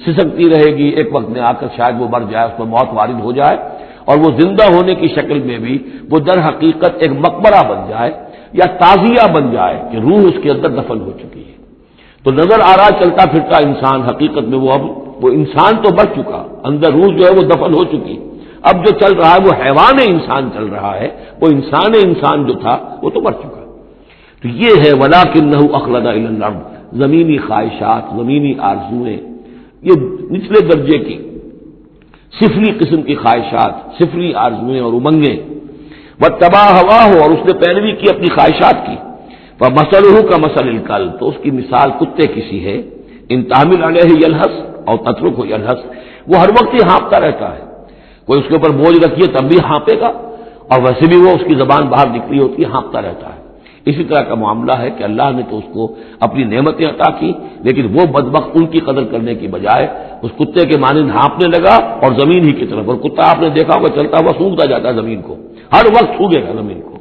سسکتی رہے گی، ایک وقت میں آ کر شاید وہ مر جائے، اس پر موت وارد ہو جائے، اور وہ زندہ ہونے کی شکل میں بھی وہ در حقیقت ایک مقبرہ بن جائے یا تعزیہ بن جائے کہ روح اس کے اندر دفن ہو چکی ہے۔ تو نظر آ رہا چلتا پھرتا انسان، حقیقت میں وہ انسان تو مر چکا، اندر روح جو ہے وہ دفن ہو چکی، اب جو چل رہا ہے وہ حیوان انسان چل رہا ہے، وہ انسان جو تھا وہ تو مر چکا۔ تو یہ ہے وَلَكِنَّهُ أَخْلَدَ إِلَى الْأَرْضِ، زمینی خواہشات، زمینی آرزوئیں، یہ نچلے درجے کی صفری قسم کی خواہشات، صفری آرزوئیں اور امنگیں، وَاتَّبَعَ هَوَاهُ، اور اس نے پیروی کی اپنی خواہشات کی، فَمَثَلُهُ كَمَثَلِ الْكَلْبِ، تو اس کی مثال کتے کی سی ہے، إِن تَحْمِلْ عَلَيْهِ يَلْهَثْ أَوْ تَتْرُكْهُ يَلْهَثْ، وہ ہر وقت ہی ہانپتا رہتا ہے، کوئی اس کے اوپر بوجھ رکھیے تب بھی ہانپے گا، اور ویسے بھی وہ اس کی زبان باہر نکلی ہوتی ہے، ہانپتا رہتا ہے۔ اسی طرح کا معاملہ ہے کہ اللہ نے تو اس کو اپنی نعمتیں عطا کی، لیکن وہ بدبخت ان کی قدر کرنے کی بجائے اس کتے کے مانند ہانپنے لگا اور زمین ہی کی طرف، اور کتا آپ نے دیکھا ہوگا چلتا ہوا سونگتا جاتا ہے زمین کو، ہر وقت سونگے گا زمین کو۔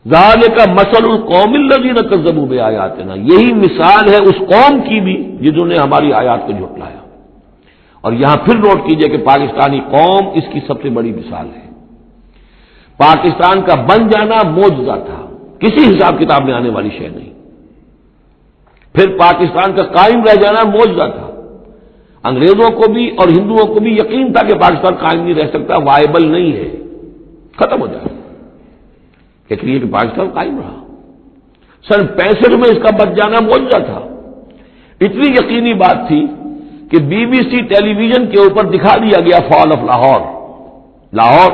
ذالک مثل القوم الذین کذبوا بآیاتنا، یہی مثال ہے اس قوم کی بھی جنہوں نے ہماری آیات کو جھٹلایا۔ اور یہاں پھر نوٹ کیجئے کہ پاکستانی قوم اس کی سب سے بڑی مثال ہے۔ پاکستان کا بن جانا معجزہ تھا، کسی حساب کتاب میں آنے والی شے نہیں۔ پھر پاکستان کا قائم رہ جانا معجزہ تھا، انگریزوں کو بھی اور ہندوؤں کو بھی یقین تھا کہ پاکستان قائم نہیں رہ سکتا، وائبل نہیں ہے، ختم ہو جائے، لیکن یہ کہ پاکستان قائم رہا۔ سن 65 میں اس کا بچ جانا معجزہ تھا، اتنی یقینی بات تھی کہ BBC ٹیلی ویژن کے اوپر دکھا دیا گیا فال آف لاہور، لاہور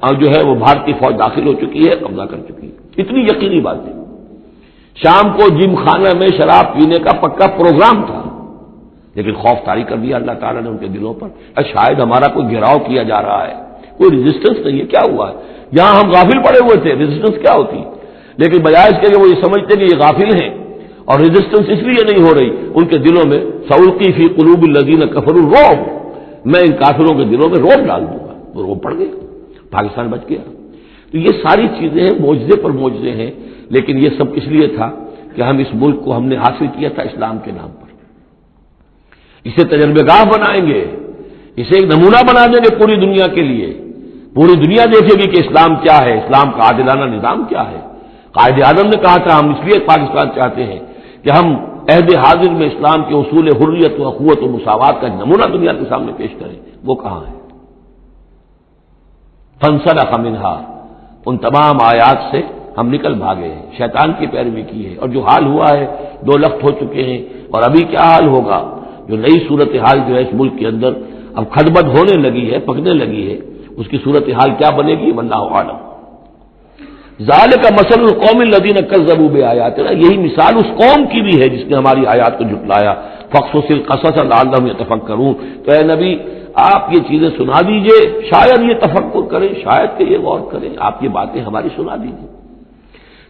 اور جو ہے وہ بھارتی فوج داخل ہو چکی ہے، قبضہ کر چکی ہے، اتنی یقینی بات تھی۔ شام کو جم خانہ میں شراب پینے کا پکا پروگرام تھا، لیکن خوف طاری کر دیا اللہ تعالیٰ نے ان کے دلوں پر، شاید ہمارا کوئی گھیراؤ کیا جا رہا ہے، کوئی ریزسٹنس نہیں ہے، کیا ہوا ہے؟ یہاں ہم غافل پڑے ہوئے تھے، ریزسٹنس کیا ہوتی، لیکن بجائے اس کے کہ وہ یہ سمجھتے کہ یہ غافل ہیں اور ریزسٹنس اس لیے نہیں ہو رہی، ان کے دلوں میں سألقی فی قلوب الذین کفروا الرعب، میں ان کافروں کے دلوں میں رعب ڈال دوں گا، وہ رعب پڑ گئے، پاکستان بچ گیا۔ تو یہ ساری چیزیں ہیں، معجزے پر معجزے ہیں، لیکن یہ سب اس لیے تھا کہ ہم اس ملک کو ہم نے حاصل کیا تھا اسلام کے نام پر، اسے تجربہ گاہ بنائیں گے، اسے ایک نمونہ بنا دیں گے پوری دنیا کے لیے، پوری دنیا دیکھے گی کہ اسلام کیا ہے، اسلام کا عادلانہ نظام کیا ہے۔ قائد اعظم نے کہا تھا ہم اس لیے پاکستان چاہتے ہیں کہ ہم عہد حاضر میں اسلام کے اصول حریت و اخوت و مساوات کا نمونہ دنیا کے سامنے پیش کریں، وہ کہاں ہے؟ فانسلخ منھا، ان تمام آیات سے ہم نکل بھاگے ہیں، شیطان کی پیروی کی ہے، اور جو حال ہوا ہے 2 لخت ہو چکے ہیں، اور ابھی کیا حال ہوگا، جو نئی صورتحال جو ہے اس ملک کے اندر اب خدبد ہونے لگی ہے، پکنے لگی ہے، اس کی صورتحال کیا بنے گی واللہ اعلم۔ ذالک مثل القوم الذین کذبوا بآیاتنا، یہی مثال اس قوم کی بھی ہے جس نے ہماری آیات کو جھٹلایا۔ فاقصص القصص لعلہم یتفکرون، تو اے نبی آپ یہ چیزیں سنا دیجئے، شاید یہ تفکر کریں، شاید کہ یہ غور کریں، آپ یہ باتیں ہماری سنا دیجئے۔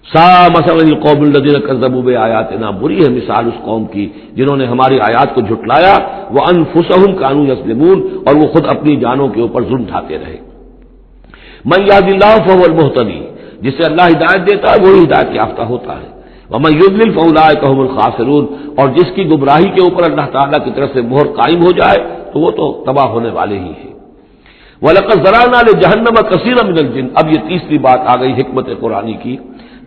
سا مثل القوم الذین کذبوا بآیاتنا، بری ہے مثال اس قوم کی جنہوں نے ہماری آیات کو جھٹلایا، وانفسہم کانوا یظلمون، اور وہ خود اپنی جانوں کے اوپر ظلم ڈھاتے رہے۔ من یہد اللہ فہو المہتدی، جسے اللہ ہدایت دیتا ہے وہی ہدایت یافتہ ہوتا ہے، ومن یضلل فاولئک هم الخاسرون، اور جس کی گمراہی کے اوپر اللہ تعالیٰ کی طرف سے مہر قائم ہو جائے تو وہ تو تباہ ہونے والے ہی ہیں۔ وَلَقَدْ ذَرَأْنَا لِجَهَنَّمَ كَثِيرًا مِنَ الْجِنِّ، اب یہ تیسری بات آ گئی حکمت قرآنی کی۔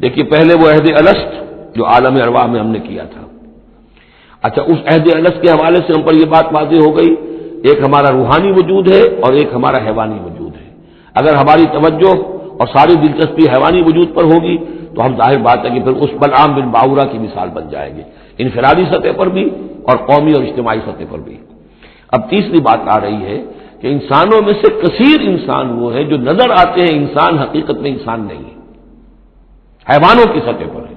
دیکھیے پہلے وہ عہد الست جو عالم ارواح میں ہم نے کیا تھا، اچھا اس عہد الست کے حوالے سے ہم پر یہ بات واضح ہو گئی، ایک ہمارا روحانی وجود ہے اور ایک ہمارا حیوانی وجود ہے۔ اگر ہماری توجہ اور ساری دلچسپی حیوانی وجود پر ہوگی تو ہم ظاہر بات ہے کہ پھر اس بلعام بن باورہ کی مثال بن جائیں گے، انفرادی سطح پر بھی اور قومی اور اجتماعی سطح پر بھی۔ اب تیسری بات آ رہی ہے کہ انسانوں میں سے کثیر انسان وہ ہے جو نظر آتے ہیں انسان، حقیقت میں انسان نہیں ہے، حیوانوں کی سطح پر ہے۔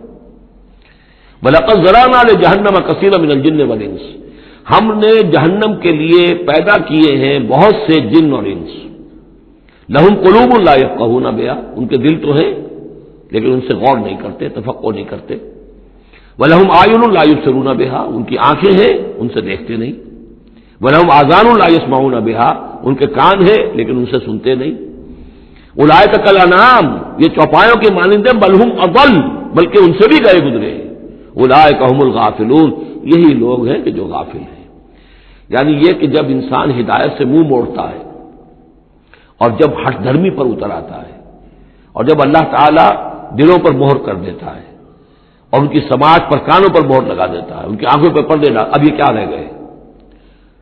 وَلَقَدْ ذَرَأْنَا لِجَهَنَّمَ كَثِيرًا مِنَ الْجِنِّ وَالْإِنسِ، ہم نے جہنم کے لیے پیدا کیے ہیں بہت سے جن اور انس۔ لَهُمْ قُلُوبٌ لَا يَفْقَهُونَ بِهَا، ان کے دل تو ہیں لیکن ان سے غور نہیں کرتے، تفکر نہیں کرتے۔ وَلَهُمْ أَعْيُنٌ لَا يُبْصِرُونَ بِهَا، ان کی آنکھیں ہیں ان سے دیکھتے نہیں۔ وَلَهُمْ آذَانٌ لَا يَسْمَعُونَ بِهَا، ان کے کان ہیں لیکن ان سے سنتے نہیں۔ اولئک کالانعام، یہ چوپایوں کے مانند ہیں، بل ہم اضل، بلکہ ان سے بھی گئے گزرے ہیں۔ اولئک هم الغافلون، یہی لوگ ہیں کہ جو غافل ہیں۔ یعنی یہ کہ جب انسان ہدایت سے منہ موڑتا ہے اور جب ہٹ دھرمی پر اتر آتا ہے اور جب اللہ تعالیٰ دلوں پر مہر کر دیتا ہے اور ان کی سماعت پر کانوں پر مہر لگا دیتا ہے، ان کی آنکھوں پر پردے ڈال، اب یہ کیا رہ گئے؟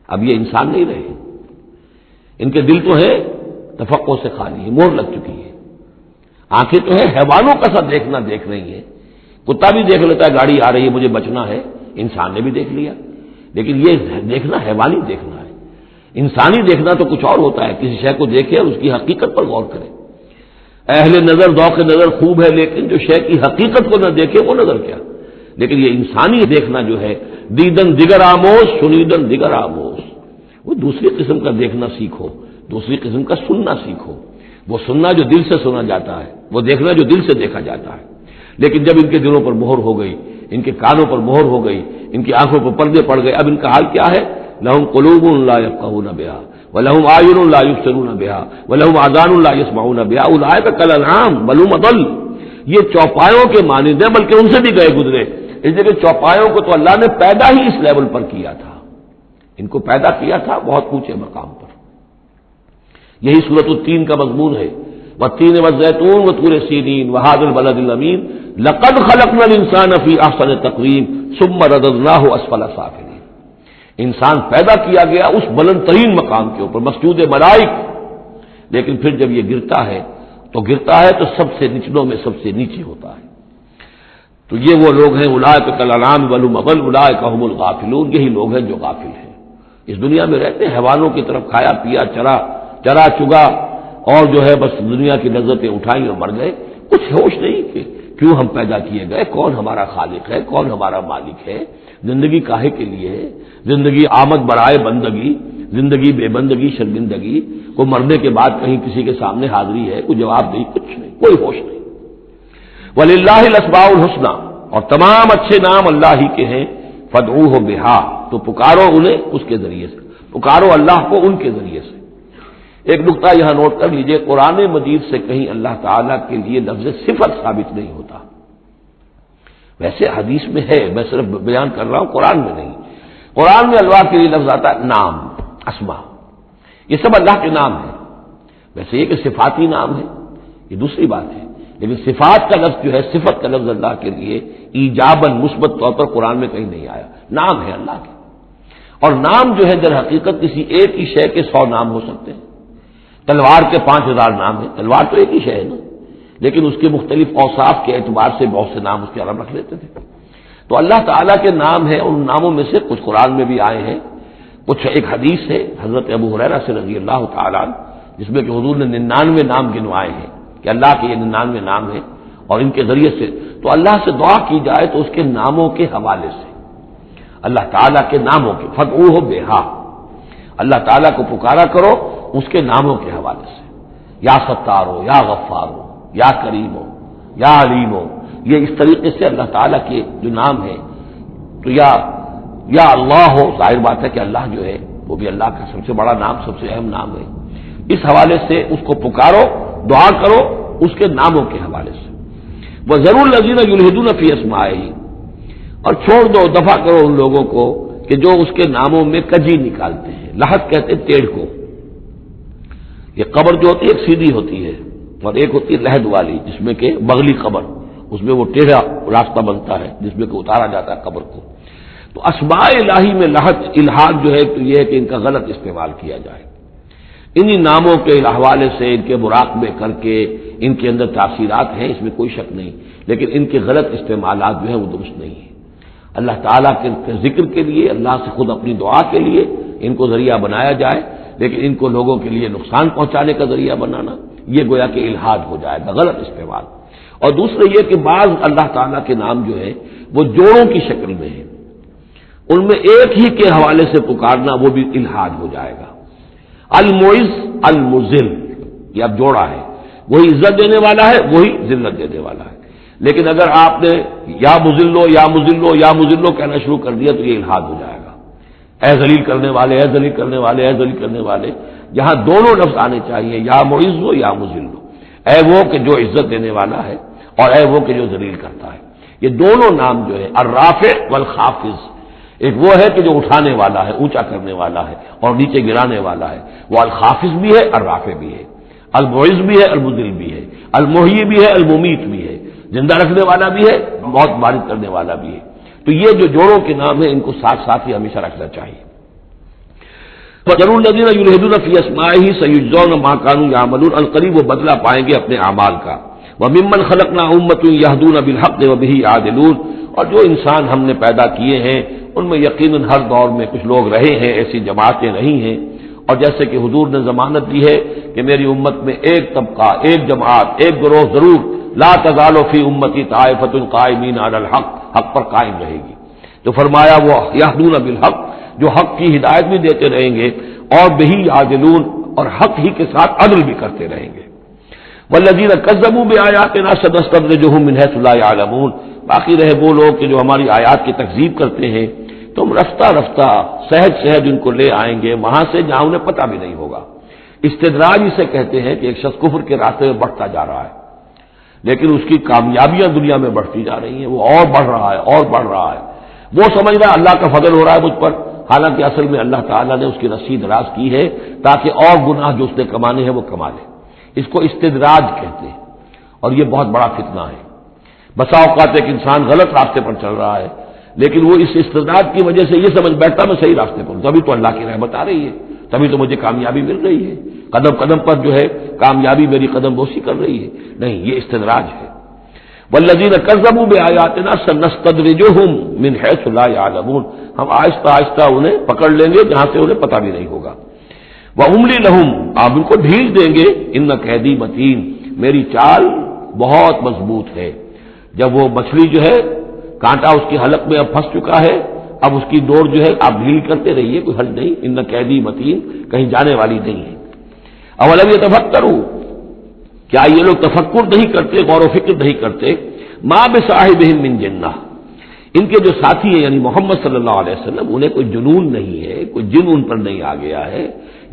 اب یہ انسان نہیں رہے، ان کے دل تو ہے تفقع سے خالی ہے، مہر لگ چکی ہے۔ آنکھیں تو ہے حیوانوں کا سا دیکھنا دیکھ رہی ہیں، کتا بھی دیکھ لیتا ہے گاڑی آ رہی ہے مجھے بچنا ہے، انسان نے بھی دیکھ لیا، لیکن یہ دیکھنا حیوانی دیکھنا ہے۔ انسانی دیکھنا تو کچھ اور ہوتا ہے، کسی شے کو دیکھے اور اس کی حقیقت پر غور کرے۔ اہل نظر ذوق نظر خوب ہے، لیکن جو شے کی حقیقت کو نہ دیکھے وہ نظر کیا۔ لیکن یہ انسانی دیکھنا جو ہے، دیدن دیگر آموز سنیدن دیگر آموز، وہ دوسری قسم کا دیکھنا سیکھو، دوسری قسم کا سننا سیکھو۔ وہ سننا جو دل سے سنا جاتا ہے، وہ دیکھنا جو دل سے دیکھا جاتا ہے۔ لیکن جب ان کے دلوں پر مہر ہو گئی، ان کے کانوں پر مہر ہو گئی، ان کی آنکھوں پر پردے پڑ گئے، اب ان کا حال کیا ہے؟ لہم قلوب لا یفقہون بہا ولہم اعین لا یبصرون بہا ولہم آذان لا یسمعون بہا اولئک کالانعام بل هم اضل، یہ چوپایوں کے مانند ہیں بلکہ ان سے بھی گئے گزرے۔ اس لیے کہ چوپایوں کو تو اللہ نے پیدا ہی اس لیول پر کیا تھا، ان کو پیدا کیا تھا بہت اونچے مقام پر۔ یہی سورۃ التین کا مضمون ہے، والتین والزیتون وطور سینین وہذا البلد الامین لقد خلقنا الانسان فی احسن تقویم ثم رددناہ اسفل سافلین، انسان پیدا کیا گیا اس بلند ترین مقام کے اوپر مسجود ملائک، لیکن پھر جب یہ گرتا ہے تو سب سے نچلوں میں سب سے نیچے ہوتا ہے۔ تو یہ وہ لوگ ہیں اولئک کالانعام بل هم اضل اولئک هم الغافلون، یہی لوگ ہیں جو غافل ہیں، اس دنیا میں رہتے ہیں حیوانوں کی طرف، کھایا پیا چرا چگا اور جو ہے بس دنیا کی لذتیں اٹھائیں اور مر گئے، کچھ ہوش نہیں کہ کیوں ہم پیدا کیے گئے، کون ہمارا خالق ہے، کون ہمارا مالک ہے، زندگی کاہے کے لیے ہے، زندگی آمد برائے بندگی، زندگی بے بندگی شرمندگی، کو مرنے کے بعد کہیں کسی کے سامنے حاضری ہے، کوئی جواب نہیں، کچھ نہیں، کوئی ہوش نہیں۔ وَلِلَّهِ الْأَسْمَاءُ الْحُسْنَىٰ، اور تمام اچھے نام اللہ ہی کے ہیں، فدعوہ بہا، تو پکارو انہیں اس کے ذریعے سے، پکارو اللہ کو ان کے ذریعے سے۔ ایک نقطہ یہاں نوٹ کر لیجئے، قرآن مجید سے کہیں اللہ تعالیٰ کے لیے لفظ صفت ثابت نہیں ہوتا۔ ویسے حدیث میں ہے، میں صرف بیان کر رہا ہوں، قرآن میں نہیں۔ قرآن میں اللہ کے لیے لفظ آتا ہے نام، اسما، یہ سب اللہ کے نام ہیں۔ ویسے یہ کہ صفاتی نام ہے، یہ دوسری بات ہے، لیکن صفات کا لفظ جو ہے، صفت کا لفظ اللہ کے لیے ایجاباً مثبت طور پر قرآن میں کہیں نہیں آیا۔ نام ہے اللہ کے، اور نام جو ہے در حقیقت کسی ایک ہی شے کے 100 نام ہو سکتے ہیں۔ تلوار کے 5000 نام ہیں، تلوار تو ایک ہی شے ہے نا، لیکن اس کے مختلف اوصاف کے اعتبار سے بہت سے نام اس کے عرب رکھ لیتے تھے۔ تو اللہ تعالیٰ کے نام ہیں، ان ناموں میں سے کچھ قرآن میں بھی آئے ہیں، کچھ ایک حدیث ہے حضرت ابو ہریرہ سے رضی اللہ تعالیٰ عنہ، جس میں کہ حضور نے 99 نام گنوائے ہیں کہ اللہ کے یہ 99 نام ہیں، اور ان کے ذریعے سے تو اللہ سے دعا کی جائے تو اس کے ناموں کے حوالے سے، اللہ تعالیٰ کے ناموں کے، فدعوہ بہا، اللہ تعالیٰ کو پکارا کرو اس کے ناموں کے حوالے سے، یا ستار ہو، یا غفار ہو، یا کریم ہو، یا علیم ہو، یہ اس طریقے سے اللہ تعالیٰ کے جو نام ہیں، تو یا اللہ ہو، ظاہر بات ہے کہ اللہ جو ہے وہ بھی اللہ کا سب سے بڑا نام، سب سے اہم نام ہے، اس حوالے سے اس کو پکارو، دعا کرو اس کے ناموں کے حوالے سے۔ وَذَرُوا الَّذِينَ يُلْحِدُونَ فِي أَسْمَائِهِ، اور چھوڑ دو، دفع کرو ان لوگوں کو کہ جو اس کے ناموں میں کجی نکالتے ہیں۔ لحد کہتے ہیں ٹیڑھ کو، یہ قبر جو ہوتی ہے ایک سیدھی ہوتی ہے، اور ایک ہوتی ہے لحد والی جس میں کہ بغلی قبر، اس میں وہ ٹیڑھا راستہ بنتا ہے جس میں کہ اتارا جاتا ہے قبر کو۔ تو اسماء الہی میں لحد الحاد جو ہے تو یہ ہے کہ ان کا غلط استعمال کیا جائے، انہی ناموں کے حوالے سے ان کے مراقبے کر کے ان کے اندر تاثیرات ہیں، اس میں کوئی شک نہیں، لیکن ان کے غلط استعمالات جو ہیں وہ درست نہیں ہیں۔ اللہ تعالیٰ کے ذکر کے لیے، اللہ سے خود اپنی دعا کے لیے ان کو ذریعہ بنایا جائے، لیکن ان کو لوگوں کے لیے نقصان پہنچانے کا ذریعہ بنانا یہ گویا کہ الحاد ہو جائے گا، غلط استعمال۔ اور دوسرے یہ کہ بعض اللہ تعالیٰ کے نام جو ہیں وہ جوڑوں کی شکل میں ہیں، ان میں ایک ہی کے حوالے سے پکارنا وہ بھی الحاد ہو جائے گا۔ المعز المذل، یہ اب جوڑا ہے، وہی عزت دینے والا ہے، وہی ذلت دینے والا ہے، لیکن اگر آپ نے یا مذلو یا مذلو یا مذلو کہنا شروع کر دیا تو یہ الحاد ہو جائے گا۔ اے ذلیل کرنے والے، اے ذلیل کرنے والے، اے ذلیل کرنے والے، جہاں دونوں لفظ آنے چاہیے، یا معز ہو یا مذل ہو، اے وہ کہ جو عزت دینے والا ہے اور اے وہ کہ جو ذلیل کرتا ہے۔ یہ دونوں نام جو ہے الرافع والخافض، ایک وہ ہے کہ جو اٹھانے والا ہے، اونچا کرنے والا ہے اور نیچے گرانے والا ہے، وہ الخافض بھی ہے، الرافع بھی ہے، المعز بھی ہے، المذل بھی ہے، المحیی بھی ہے، الممیت بھی ہے، زندہ رکھنے والا بھی ہے، موت وارد کرنے والا بھی ہے۔ تو یہ جو جوڑوں کے نام ہیں ان کو ساتھ ساتھ ہی ہمیشہ رکھنا چاہیے۔ وَذَرُوا الَّذِينَ يُلْحِدُونَ فِي أَسْمَائِهِ سَيُجْزَوْنَ مَا كَانُوا يَعْمَلُونَ، القریب وہ بدلہ پائیں گے اپنے اعمال کا۔ وَمِمَّنْ خَلَقْنَا أُمَّةٌ يَهْدُونَ بِالْحَقِّ وَبِهِ يَعْدِلُونَ، اور جو انسان ہم نے پیدا کیے ہیں ان میں یقیناً ہر دور میں کچھ لوگ رہے ہیں، ایسی جماعتیں رہی ہیں، اور جیسے کہ حضور نے ضمانت دی ہے کہ میری امت میں ایک طبقہ، ایک جماعت، ایک گروہ ضرور، لا تزال فی امتی طائفۃ قائمین علی الحق، حق پر قائم رہے گی۔ تو فرمایا وہ یہدون بالحق، جو حق کی ہدایت بھی دیتے رہیں گے، اور بہی یعدلون، اور حق ہی کے ساتھ عدل بھی کرتے رہیں گے۔ والذین کذبوا بآیاتنا سنستدرجهم من حیث لا یعلمون، باقی رہے وہ لوگ کہ جو ہماری آیات کی تکذیب کرتے ہیں تو ہم رفتہ رفتہ سہج سہج ان کو لے آئیں گے وہاں سے جہاں انہیں پتہ بھی نہیں ہوگا۔ استدراج اسے کہتے ہیں کہ ایک شخص کفر کے راستے میں بڑھتا جا رہا ہے، لیکن اس کی کامیابیاں دنیا میں بڑھتی جا رہی ہیں، وہ اور بڑھ رہا ہے اور بڑھ رہا ہے، وہ سمجھ رہا ہے اللہ کا فضل ہو رہا ہے مجھ پر، حالانکہ اصل میں اللہ تعالیٰ نے اس کی رسی دراز کی ہے تاکہ اور گناہ جو اس نے کمانے ہیں وہ کما لے۔ اس کو استدراج کہتے ہیں، اور یہ بہت بڑا فتنہ ہے۔ بسا اوقات ایک انسان غلط راستے پر چل رہا ہے، لیکن وہ اس استدراج کی وجہ سے یہ سمجھ بیٹھتا میں صحیح راستے پر ہوں، تبھی تو اللہ کی رحمت آ رہی ہے، تبھی تو مجھے کامیابی مل رہی ہے، قدم قدم پر جو ہے کامیابی میری قدم بوسی کر رہی ہے۔ نہیں، یہ استدراج ہے۔ والذین کذبوا بآیاتنا سنستدرجهم من حیث لا یعلمون، ہم آہستہ آہستہ انہیں پکڑ لیں گے جہاں سے انہیں پتہ بھی نہیں ہوگا۔ واملی لهم، آپ ان کو ڈھیل دیں گے، ان کیدی متین، میری چال بہت مضبوط ہے۔ جب وہ مچھلی جو ہے کانٹا اس کی حلق میں اب پھنس چکا ہے، اب اس کی ڈور جو ہے آپ ڈھیل کرتے رہیے، کوئی حل نہیں، ان قیدی متین، کہیں جانے والی نہیں ہے۔ اولم یتفکروا، کیا یہ لوگ تفکر نہیں کرتے، غور و فکر نہیں کرتے؟ ما بصاحبہم من جنہ، ان کے جو ساتھی ہیں یعنی محمد صلی اللہ علیہ وسلم، انہیں کوئی جنون نہیں ہے، کوئی جن ان پر نہیں آ گیا ہے۔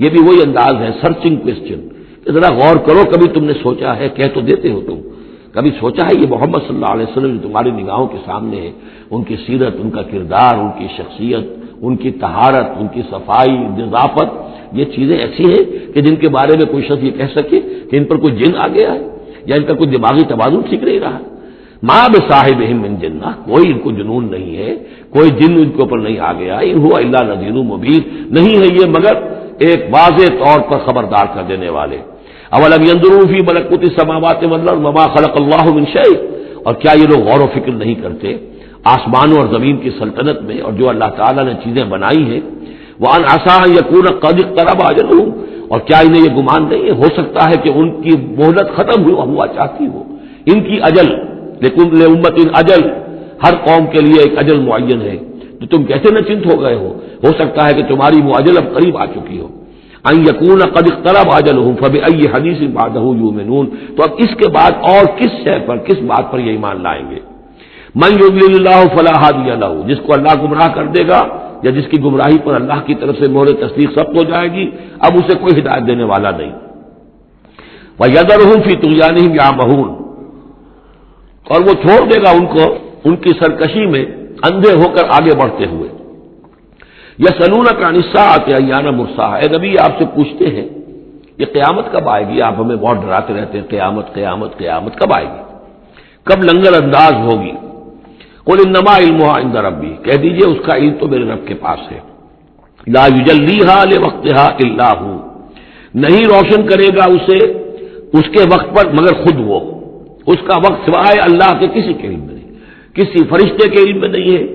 یہ بھی وہی انداز ہے سرچنگ کوسچن، کہ ذرا غور کرو، کبھی تم نے سوچا ہے، کہہ تو دیتے ہو تم، کبھی سوچا ہے یہ محمد صلی اللہ علیہ وسلم جو تمہاری نگاہوں کے سامنے ہے، ان کی سیرت، ان کا کردار، ان کی شخصیت، ان کی طہارت، ان کی صفائی، نظافت، یہ چیزیں ایسی ہیں کہ جن کے بارے میں کوئی شخص یہ کہہ سکے کہ ان پر کوئی جن آ گیا ہے یا ان کا کوئی دماغی توازن ٹھیک نہیں رہا۔ ما بصاحبہم من جنہ، کوئی ان کو جنون نہیں ہے، کوئی جن ان کے اوپر نہیں آ گیا، ان ہوا الا نذیر مبین، نہیں ہے یہ مگر ایک واضح طور پر خبردار کر دینے والے۔ اولم ينظروا فی ملکوت السماوات والارض وما خلق اللہ من شیء، اور کیا یہ لوگ غور و فکر نہیں کرتے آسمانوں اور زمین کی سلطنت میں اور جو اللہ تعالیٰ نے چیزیں بنائی ہیں، وان عسى ان يكون قد اقترب اجلهم، اور کیا انہیں یہ گمان نہیں ہے ہو سکتا ہے کہ ان کی مہلت ختم ہوا چاہتی ہو، ان کی اجل، لیکن لامت اجل، ہر قوم کے لیے ایک اجل معین ہے، تو تم کیسے نہ چنت ہو گئے ہو سکتا ہے کہ تمہاری وہ اجل اب قریب آ چکی ہو۔ ان یکون قد اقترب اجلهم فبأي حدیث بعدہ یؤمنون، تو اب اس کے بعد اور کس شے پر، کس بات پر یہ ایمان لائیں گے؟ من یضلل اللہ فلا ہادی لہ، جس کو اللہ گمراہ کر دے گا یا جس کی گمراہی پر اللہ کی طرف سے مہر تصدیق ثبت ہو جائے گی، اب اسے کوئی ہدایت دینے والا نہیں۔ وَيَذَرُهُمْ فِي طُغْيَانِهِمْ يَعْمَهُونَ، اور وہ چھوڑ دے گا ان کو ان کی سرکشی میں اندھے ہو کر آگے بڑھتے ہوئے۔ یسألونک عن الساعۃ ایان مرساھا، اے نبی آپ سے پوچھتے ہیں یہ قیامت کب آئے گی، آپ ہمیں بہت ڈراتے رہتے ہیں قیامت قیامت قیامت کب آئے گی، کب لنگر انداز ہوگی؟ قل انما علمها عند ربی، کہہ دیجئے اس کا علم تو میرے رب کے پاس ہے۔ لا یجلیھا لوقتھا الا ھو، نہیں روشن کرے گا اسے اس کے وقت پر مگر خود وہ، اس کا وقت سوائے اللہ کے کسی کے علم میں نہیں، کسی فرشتے کے علم میں نہیں ہے،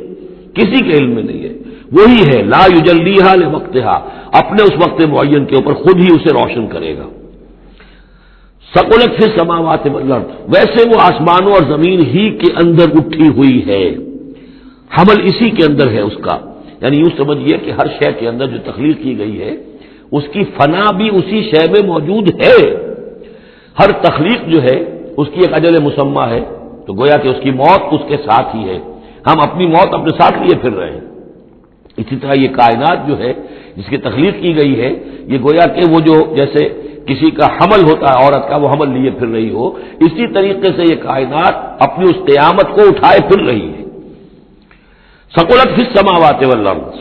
کسی کے علم میں نہیں ہے، وہی ہے لا یجلیھا لوقتھا، اپنے اس وقت معین کے اوپر خود ہی اسے روشن کرے گا۔ ثقلت فی السماوات والارض، ویسے وہ آسمانوں اور زمین ہی کے اندر اٹھی ہوئی ہے، حمل اسی کے اندر ہے اس کا، یعنی یوں سمجھیے کہ ہر شے کے اندر جو تخلیق کی گئی ہے اس کی فنا بھی اسی شے میں موجود ہے، ہر تخلیق جو ہے اس کی ایک اجل مسمى ہے، تو گویا کہ اس کی موت اس کے ساتھ ہی ہے، ہم اپنی موت اپنے ساتھ لیے پھر رہے ہیں۔ اسی طرح یہ کائنات جو ہے جس کی تخلیق کی گئی ہے، یہ گویا کہ وہ جو جیسے کسی کا حمل ہوتا ہے عورت کا، وہ حمل لیے پھر رہی ہو، اسی طریقے سے یہ کائنات اپنی اس قیامت کو اٹھائے پھر رہی ہے۔ ثقلت فی السماوات والارض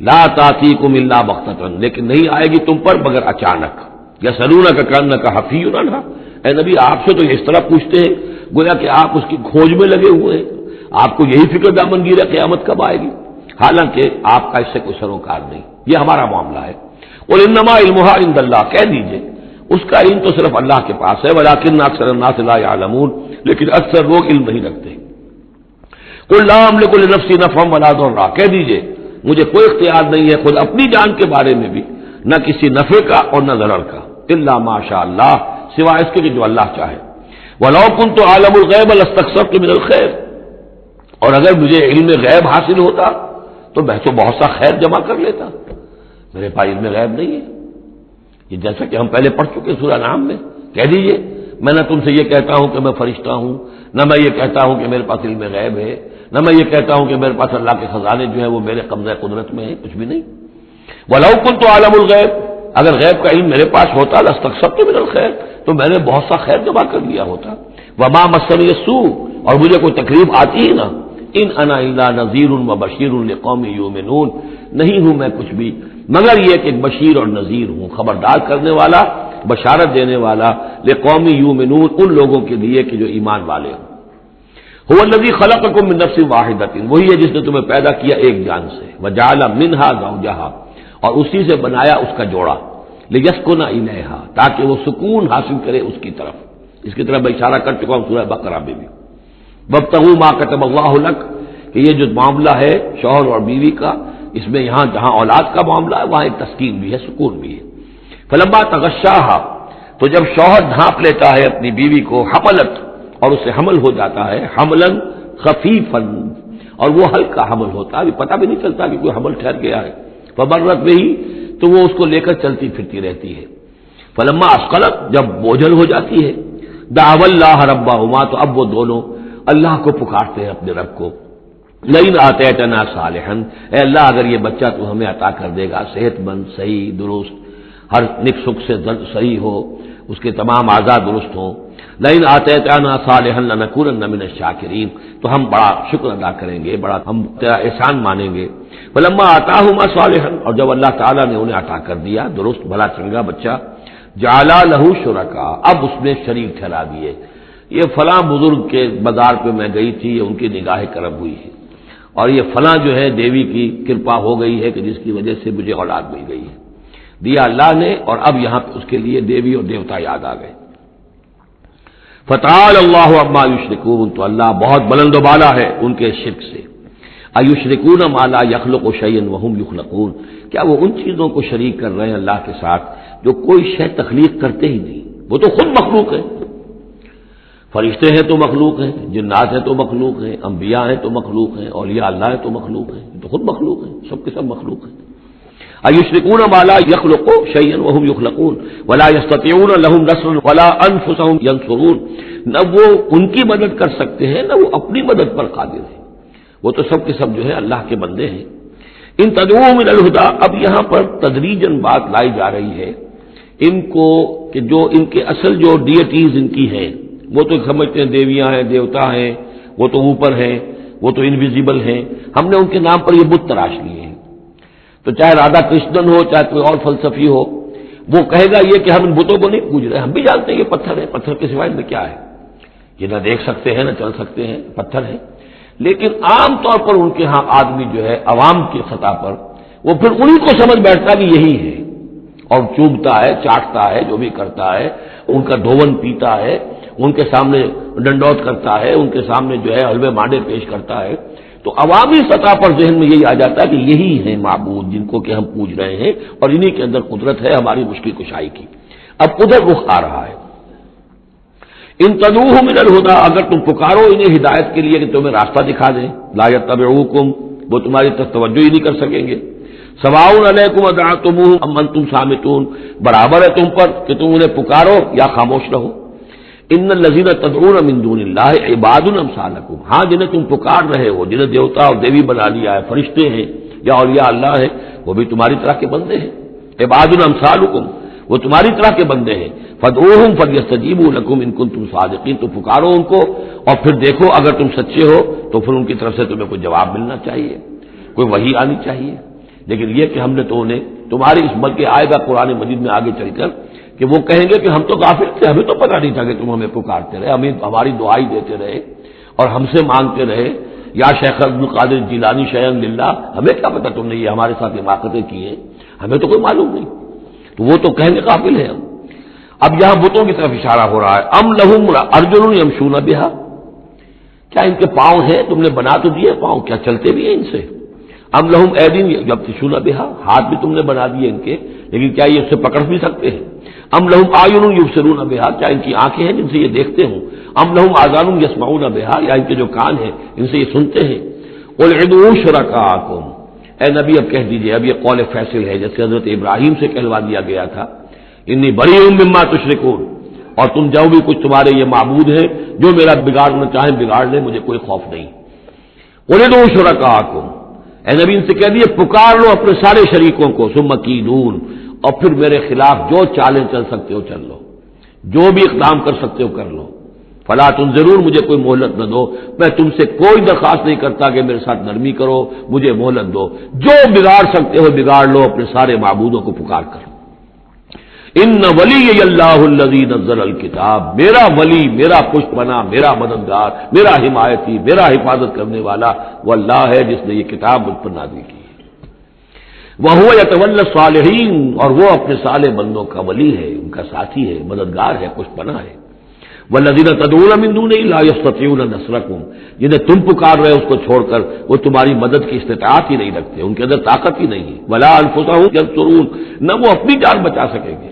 لا تأتیکم الا بغتۃ، لیکن نہیں آئے گی تم پر مگر اچانک۔ یسألونک کأنک حفی عنہا، اے نبی آپ سے تو اس طرح پوچھتے ہیں گویا کہ آپ اس کی کھوج میں لگے ہوئے ہیں، آپ کو یہی فکر دامنگیر ہے قیامت کب آئے گی، حالانکہ آپ کا اس سے کوئی سروکار نہیں، یہ ہمارا معاملہ ہے۔ قل انما علمها عند اللہ، کہہ دیجئے اس کا علم تو صرف اللہ کے پاس ہے، ولکن اکثر الناس لا يعلمون، لیکن اکثر لوگ علم نہیں رکھتے۔ قل لا املک لنفسی نفعا ولا ضرا، کہہ دیجئے مجھے کوئی اختیار نہیں ہے خود اپنی جان کے بارے میں بھی، نہ کسی نفع کا اور نہ ضرر کا، الا ما شاء اللہ، سوائے اس کے کہ جو اللہ چاہے۔ ولو كنت اعلم الغیب لاستكثرت من الخير، اور اگر مجھے علم غیب حاصل ہوتا تو میں تو بہت سا خیر جمع کر لیتا، میرے پاس علم غیب نہیں ہے، یہ جیسا کہ ہم پہلے پڑھ چکے سورہ نام میں۔ کہہ دیجئے میں نہ تم سے یہ کہتا ہوں کہ میں فرشتہ ہوں، نہ میں یہ کہتا ہوں کہ میرے پاس علم غیب ہے، نہ میں یہ کہتا ہوں کہ میرے پاس اللہ کے خزانے جو ہیں وہ میرے قبضہ قدرت میں ہیں، کچھ بھی نہیں۔ وَلَوْ كُنْتُ أَعْلَمُ الْغَيْبَ، اگر غیب کا علم میرے پاس ہوتا لَاسْتَكْثَرْتُ مِنَ الْخَيْرِ، تو میں نے بہت سا خیر جمع کر لیا ہوتا۔ وَمَا مَسَّنِيَ السُّوءُ، اور مجھے کوئی تکلیف آتی ہی نہ۔ إِنْ أَنَا إِلَّا نَذِيرٌ وَبَشِيرٌ لِقَوْمٍ يُؤْمِنُونَ، نہیں ہوں میں کچھ بھی مگر یہ کہ ایک بشیر اور نذیر ہوں، خبردار کرنے والا، بشارت دینے والا، لقوم یؤمنون، ان لوگوں کے لیے کہ جو ایمان والے ہوں۔ هو الذی خلقکم من نفس واحدۃ، وہی ہے جس نے تمہیں پیدا کیا ایک جان سے، وجعل منها زوجها، اور اسی سے بنایا اس کا جوڑا، لیسکن الیہا، تاکہ وہ سکون حاصل کرے اس کی طرف، اس کی طرف میں اشارہ کر چکا ہوں سورہ بقرہ میں بھی۔ وابتغوا ما کتب اللہ لک، کہ یہ جو معاملہ ہے شوہر اور بیوی کا، اس میں یہاں جہاں اولاد کا معاملہ ہے وہاں ایک تسکین بھی ہے، سکون بھی ہے۔ فلما تغشاها، تو جب شوہر ڈھانپ لیتا ہے اپنی بیوی کو، حملت، اور اسے حمل ہو جاتا ہے، حملا خفیفا، اور وہ ہلکا حمل ہوتا ہے، پتہ بھی نہیں چلتا کہ کوئی حمل ٹھہر گیا ہے، فمرت بہ، تو وہ اس کو لے کر چلتی پھرتی رہتی ہے۔ فلما اثقلت، جب بوجھل ہو جاتی ہے، دعوا اللہ ربہما، تو اب وہ دونوں اللہ کو پکارتے ہیں اپنے رب کو. لئن آتیتنا صالحا، اے اللہ اگر یہ بچہ تو ہمیں عطا کر دے گا صحت مند، صحیح، درست، ہر نک سکھ سے صحیح ہو، اس کے تمام اعضاء درست ہوں. لئن آتیتنا صالحا لنکونن من الشاکرین، تو ہم بڑا شکر ادا کریں گے، بڑا ہم تیرا احسان مانیں گے. فلما آتاہما صالحا، اور جب اللہ تعالیٰ نے انہیں عطا کر دیا درست بھلا چنگا بچہ، جعلا لہ شرکا، اب اس نے شریک ٹھہرا دیے. یہ فلاں بزرگ کے مزار پہ میں گئی تھی، ان کی نگاہ کرم ہوئی ہے، اور یہ فلاں جو ہے دیوی کی کرپا ہو گئی ہے کہ جس کی وجہ سے مجھے اولاد مل گئی ہے. دیا اللہ نے، اور اب یہاں پہ اس کے لیے دیوی اور دیوتا یاد آ گئے. فتعالى اللہ عما یشرکون، تو اللہ بہت بلند و بالا ہے ان کے شرک سے. ایشرکون ما لا یخلق شیئا وهم یخلقون، کیا وہ ان چیزوں کو شریک کر رہے ہیں اللہ کے ساتھ جو کوئی شے تخلیق کرتے ہی نہیں، وہ تو خود مخلوق ہے. فرشتے ہیں تو مخلوق ہیں، جنات ہیں تو مخلوق ہیں، انبیاء ہیں تو مخلوق ہیں، اولیاء اللہ ہیں تو مخلوق ہیں، تو خود مخلوق ہیں، سب کے سب مخلوق ہیں. ایشرکون ما لا یخلق شیئا وهم یخلقون ولا یستطیعون لهم نصرا ولا انفسهم ینصرون، نہ وہ ان کی مدد کر سکتے ہیں نہ وہ اپنی مدد پر قادر ہیں، وہ تو سب کے سب جو ہے اللہ کے بندے ہیں. ان تدعوهم الى الهدى، اب یہاں پر تدریجاً بات لائی جا رہی ہے ان کو کہ جو ان کے اصل جو ڈیٹیز ان کی ہیں، وہ تو سمجھتے ہیں دیویاں ہیں، دیوتا ہیں، وہ تو اوپر ہیں، وہ تو انویزیبل ہیں، ہم نے ان کے نام پر یہ بت تراش لیے ہیں. تو چاہے رادھا کرشنن ہو، چاہے کوئی اور فلسفی ہو، وہ کہے گا یہ کہ ہم ان بتوں کو نہیں پوج رہے، ہم بھی جانتے ہیں یہ پتھر ہے، پتھر کے سوائے میں کیا ہے، یہ نہ دیکھ سکتے ہیں نہ چل سکتے ہیں، پتھر ہے. لیکن عام طور پر ان کے ہاں آدمی جو ہے عوام کی سطح پر وہ پھر انہیں کو سمجھ بیٹھتا کہ یہی ہے، اور چوبتا ہے، چاٹتا ہے، جو بھی کرتا ہے، ان کا دھون پیتا ہے، ان کے سامنے ڈنڈوت کرتا ہے، ان کے سامنے جو ہے حلوے مانڈے پیش کرتا ہے. تو عوامی سطح پر ذہن میں یہی آ جاتا ہے کہ یہی ہے معبود جن کو کہ ہم پوج رہے ہیں، اور انہی کے اندر قدرت ہے ہماری مشکل کشائی کی. اب ادھر رخ آ رہا ہے. ان تدعوهم الى الهدى، اگر تم پکارو انہیں ہدایت کے لیے کہ تمہیں راستہ دکھا دیں، لا يتبعوكم، وہ تمہاری طرف توجہ ہی نہیں کر سکیں گے. سواء علیکم ادعوتموهم ام انتم صامتون، برابر ہے تم پر کہ تم انہیں پکارو یا خاموش رہو. ان الذین تدعون من دون اللہ عباد امثالکم، ہاں جنہیں تم پکار رہے ہو، جنہیں دیوتا اور دیوی بنا لیا ہے، فرشتے ہیں یا اولیاء اللہ ہے، وہ بھی تمہاری طرح کے بندے ہیں. عباد امثالکم، وہ تمہاری طرح کے بندے ہیں. فادعوہم فلیستجیبوا لکم ان کنتم صادقین، تو پکارو ان کو اور پھر دیکھو اگر تم سچے ہو تو پھر ان کی طرف سے تمہیں کوئی جواب ملنا چاہیے، کوئی وحی آنی چاہیے. لیکن یہ کہ ہم نے تو انہیں تمہاری اس بلکہ آئے گا قرآن مجید میں آگے چل کر کہ وہ کہیں گے کہ ہم تو غافل تھے، ہمیں تو پتہ نہیں تھا کہ تم ہمیں پکارتے رہے، ہمیں ہماری دعائی دیتے رہے اور ہم سے مانگتے رہے، یا شیخ عبد القادر جیلانی شیئا للہ، ہمیں کیا پتہ تم نے یہ ہمارے ساتھ حماقتیں کی ہیں، ہمیں تو کوئی معلوم نہیں. تو وہ تو کہیں گے غافل ہیں ہم. اب یہاں بتوں کی طرف اشارہ ہو رہا ہے. ام لہم ارجل یمشون بہا، کیا ان کے پاؤں ہیں، تم نے بنا تو دیے پاؤں، کیا چلتے بھی ہیں ان سے؟ ام لہم ایدین یبطشون بہا، ہاتھ بھی تم نے بنا دیے ان کے، لیکن کیا یہ اس سے پکڑ بھی سکتے ہیں؟ ام لہم اعین یبصرون بہا، کیا ان کی آنکھیں ہیں جن سے یہ دیکھتے ہوں؟ ام لہم آذان یسمعون بہا، یا ان کے جو کان ہیں ان سے یہ سنتے ہیں؟ قل ادعوا شرکاءکم، اے نبی اب کہہ دیجئے، اب یہ قول فیصل ہے جیسے حضرت ابراہیم سے کہلوا دیا گیا تھا، انی بریء مما تشرکون، اور تم جو بھی کچھ تمہارے یہ معبود ہیں جو میرا بگاڑنا چاہیں بگاڑ لیں، مجھے کوئی خوف نہیں. قل ادعوا شرکاءکم، اے نبی ان سے کہہ دیے پکار لو اپنے سارے شریکوں کو، ثم کیدون، اور پھر میرے خلاف جو چالیں چل سکتے ہو چل لو، جو بھی اقدام کر سکتے ہو کر لو. فلا تنظرون، مجھے کوئی مہلت نہ دو، میں تم سے کوئی درخواست نہیں کرتا کہ میرے ساتھ نرمی کرو، مجھے مہلت دو، جو بگاڑ سکتے ہو بگاڑ لو اپنے سارے معبودوں کو پکار کر. ان ولی اللہ الذی نزل الکتاب، میرا ولی، میرا پشت بنا، میرا مددگار، میرا حمایتی، میرا حفاظت کرنے والا وہ اللہ ہے جس نے یہ کتاب مجھ پر نازل کی. وَهُوَ يَتَوَلَّى الصَّالِحِينَ، اور وہ اپنے صالح بندوں کا ولی ہے، ان کا ساتھی ہے، مددگار ہے، پشت پناہ ہے. وَالَّذِينَ تَدْعُونَ مِن دُونِهِ لَا يَسْتَطِيعُونَ نَصْرَكُمْ، جنہیں تم پکار رہے اس کو چھوڑ کر وہ تمہاری مدد کی استطاعت ہی نہیں رکھتے، ان کے اندر طاقت ہی نہیں ہے. وَلَا أَنفُسَهُمْ يَنصُرُونَ، نہ وہ اپنی جان بچا سکیں گے.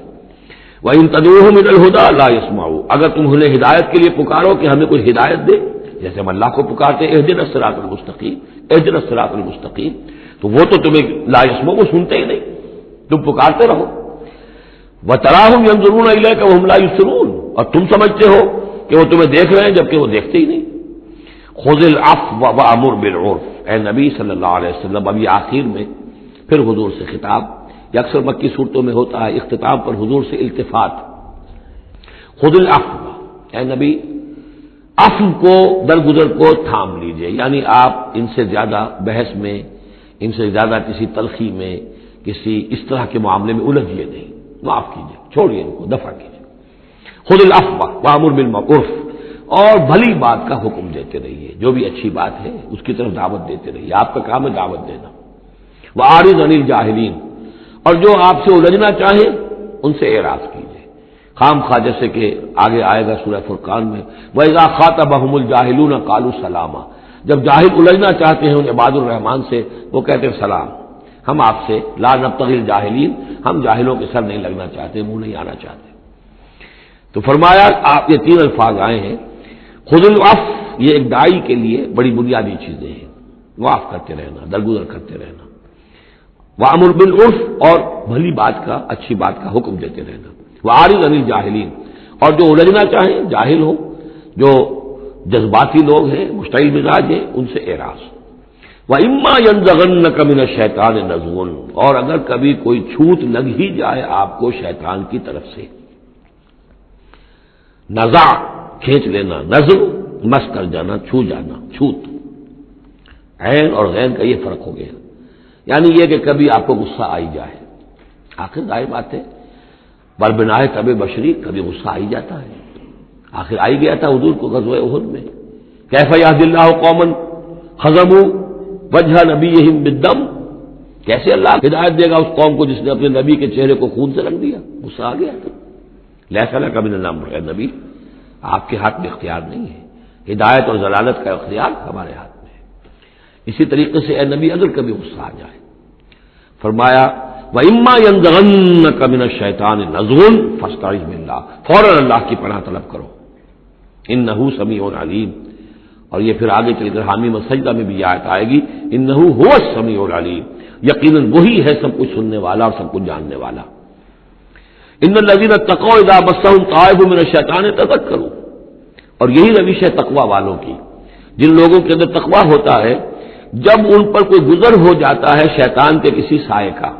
وَإِن تَدْعُوهُمْ إِلَى الْهُدَى لَا يَسْمَعُوا، اگر تم انہیں ہدایت کے لیے پکارو کہ ہمیں کوئی ہدایت دے، جیسے ہم اللہ کو پکارتے ہیں اهدنا الصراط المستقیم، اهدنا الصراط المستقیم، تو وہ تو تمہیں لا يسمعوا، وہ سنتے ہی نہیں، تم پکارتے رہو. وَتَرَاهُمْ يَنظُرُونَ إِلَيْكَ وَهُمْ لَا يُبْصِرُونَ، اور تم سمجھتے ہو کہ وہ تمہیں دیکھ رہے ہیں جبکہ وہ دیکھتے ہی نہیں. خذ العفو وامر بالعرف، اے نبی صلی اللہ علیہ وسلم، اب یہ آخر میں پھر حضور سے خطاب، یہ اکثر مکی صورتوں میں ہوتا ہے اختتام پر حضور سے التفات۔ خذ العفو، اے نبی عفو کو، درگزر کو تھام لیجئے، یعنی آپ ان سے زیادہ بحث میں، ان سے زیادہ کسی تلخی میں، کسی اس طرح کے معاملے میں الجھیے نہیں، معاف کیجئے، چھوڑیے ان کو، دفع کیجئے۔ خذ العفو وامر بالمعروف، اور بھلی بات کا حکم دیتے رہیے، جو بھی اچھی بات ہے اس کی طرف دعوت دیتے رہیے، آپ کا کام ہے دعوت دینا۔ وَأَعْرِضْ عَنِ الْجَاهِلِينَ، اور جو آپ سے الجھنا چاہیں ان سے اعراض کیجئے، خام خواہ، جیسے کہ آگے آئے گا سورہ فرقان میں، وَإِذَا خَاطَبَهُمُ الْجَاهِلُونَ قَالُوا سَلَامًا، جب جاہل الجھنا چاہتے ہیں ان عباد الرحمان سے، وہ کہتے ہیں سلام، ہم آپ سے لا نبتغی الجاہلین، ہم جاہلوں کے سر نہیں لگنا چاہتے، منہ نہیں آنا چاہتے۔ تو فرمایا آپ یہ تین الفاظ آئے ہیں، خذ العفو، یہ ایک داعی کے لیے بڑی بنیادی چیزیں ہیں، معاف کرتے رہنا، درگزر کرتے رہنا، وامر بالعرف، اور بھلی بات کا، اچھی بات کا حکم دیتے رہنا، وَأَعْرِضْ عَنِ الْجَاهِلِينَ، اور جو الجھنا چاہیں، جاہل ہو، جو جذباتی لوگ ہیں، مشتعل مزاج ہیں، ان سے اعراض۔ وَإِمَّا يَنزَغَنَّكَ مِنَ الشَّيْطَانِ نَزْغٌ، اور اگر کبھی کوئی چھوٹ لگ ہی جائے آپ کو شیطان کی طرف سے، نزع کھینچ لینا، نزع مس کر جانا، چھو جانا، چھوت، عین اور غین کا یہ فرق ہو گیا، یعنی یہ کہ کبھی آپ کو غصہ آئی جائے، آخر ظاہر بات ہے بربنائے طب بشری، کبھی غصہ آئی جاتا ہے، آخر آئی گیا تھا حضور کو غزوہ احد میں، کیف یہدی اللہ قوما خضموا وجہ نبیہم بالدم، کیسے اللہ ہدایت دے گا اس قوم کو جس نے اپنے نبی کے چہرے کو خون سے رنگ دیا، غصہ آ گیا تھا۔ لیس لک من الامر، اے نبی آپ کے ہاتھ میں اختیار نہیں ہے، ہدایت اور ضلالت کا اختیار ہمارے ہاتھ میں ہے۔ اسی طریقے سے اے نبی اگر کبھی غصہ آ جائے، فرمایا وَإِمَّا يَنزَغَنَّكَ مِنَ الشَّيْطَانِ نَزْغٌ فَاسْتَعِذْ بِاللَّهِ، فوراً اللہ کی پناہ طلب کرو، إِنَّهُ سَمِيعٌ عَلِيمٌ، اور یہ پھر آگے چل کر حامیم السجدہ میں بھی یہ آیت آئے گی، إِنَّهُ هُوَ السَّمِيعُ الْعَلِيمُ، یقیناً وہی ہے سب کچھ سننے والا اور سب کچھ جاننے والا۔ إِنَّ الَّذِينَ اتَّقَوْا إِذَا مَسَّهُمْ طَائِفٌ مِّنَ الشَّيْطَانِ تَذَكَّرُوا، اور یہی روش ہے تقوی والوں کی، جن لوگوں کے اندر تقوی ہوتا ہے، جب ان پر کوئی گزر ہو جاتا ہے شیطان کے کسی سائے کا،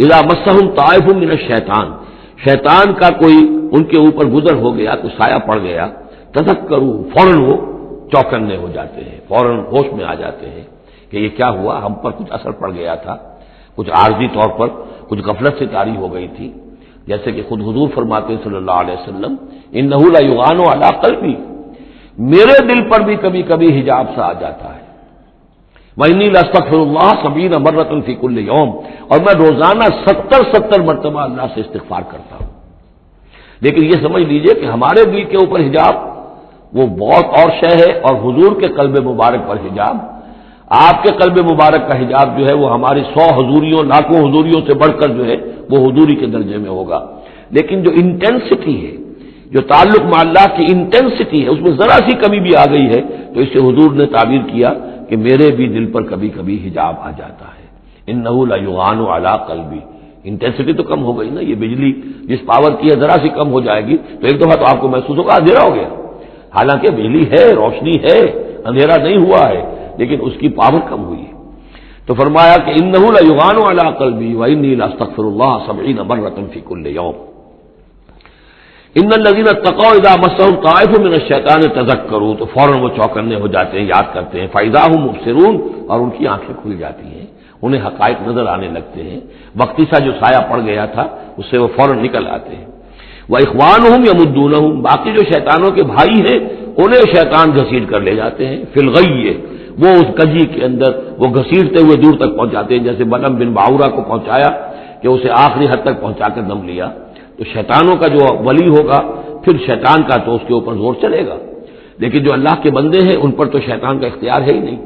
اذا مسہم طائف من الشیطان، شیطان کا کوئی ان کے اوپر گزر ہو گیا، کوئی سایہ پڑ گیا، تذکروا، فوراً وہ چوکنے ہو جاتے ہیں، فوراً ہوش میں آ جاتے ہیں کہ یہ کیا ہوا، ہم پر کچھ اثر پڑ گیا تھا، کچھ عارضی طور پر کچھ غفلت سے طاری ہو گئی تھی، جیسے کہ خود حضور فرماتے ہیں صلی اللہ علیہ وسلم، انہ لیغان علی قلبی، میرے دل پر بھی کبھی کبھی حجاب سا آ جاتا ہے، وَإِنِّي لَأَسْتَغْفِرُ اللَّهَ 70 مرة فی کل یوم، اور میں روزانہ 70 مرتبہ اللہ سے استغفار کرتا ہوں۔ لیکن یہ سمجھ لیجئے کہ ہمارے دل کے اوپر حجاب وہ بہت اور شے ہے، اور حضور کے قلب مبارک پر حجاب، آپ کے قلب مبارک کا حجاب جو ہے وہ ہماری 100 حضوریوں، لاکھوں حضوریوں سے بڑھ کر جو ہے وہ حضوری کے درجے میں ہوگا، لیکن جو انٹینسٹی ہے، جو تعلق مع اللہ کی انٹینسٹی ہے، اس میں ذرا سی کمی بھی آ گئی ہے، تو اس سے حضور نے تعبیر کیا کہ میرے بھی دل پر کبھی کبھی حجاب آ جاتا ہے، انہ لیغان علی قلبی، انٹینسٹی تو کم ہو گئی نا، یہ بجلی جس پاور کی ہے ذرا سی کم ہو جائے گی تو ایک دفعہ تو آپ کو محسوس ہوگا اندھیرا ہو گیا، حالانکہ بجلی ہے، روشنی ہے، اندھیرا نہیں ہوا ہے، لیکن اس کی پاور کم ہوئی ہے۔ تو فرمایا کہ انہ لیغان علی قلبی وانی لاستغفر اللہ 70 مرة فی کل یوم۔ ان الذین اتقوا اذا مسهم طائف من الشیطان تذکروا، تو فوراً وہ چوکنے ہو جاتے ہیں، یاد کرتے ہیں، فاذا هم مبصرون، اور ان کی آنکھیں کھل جاتی ہیں، انہیں حقائق نظر آنے لگتے ہیں، وقتی سا جو سایہ پڑ گیا تھا اس سے وہ فوراً نکل آتے ہیں۔ واخوانهم یمدونهم، باقی جو شیطانوں کے بھائی ہیں انہیں شیطان گھسیٹ کر لے جاتے ہیں، فی الغی، وہ اس کجی کے اندر وہ گھسیٹتے ہوئے دور تک پہنچاتے ہیں، جیسے بلعم بن باورہ کو پہنچایا کہ اسے آخری حد تک پہنچا کر دم لیا۔ تو شیطانوں کا جو ولی ہوگا پھر شیطان کا تو اس کے اوپر زور چلے گا، لیکن جو اللہ کے بندے ہیں ان پر تو شیطان کا اختیار ہے ہی نہیں،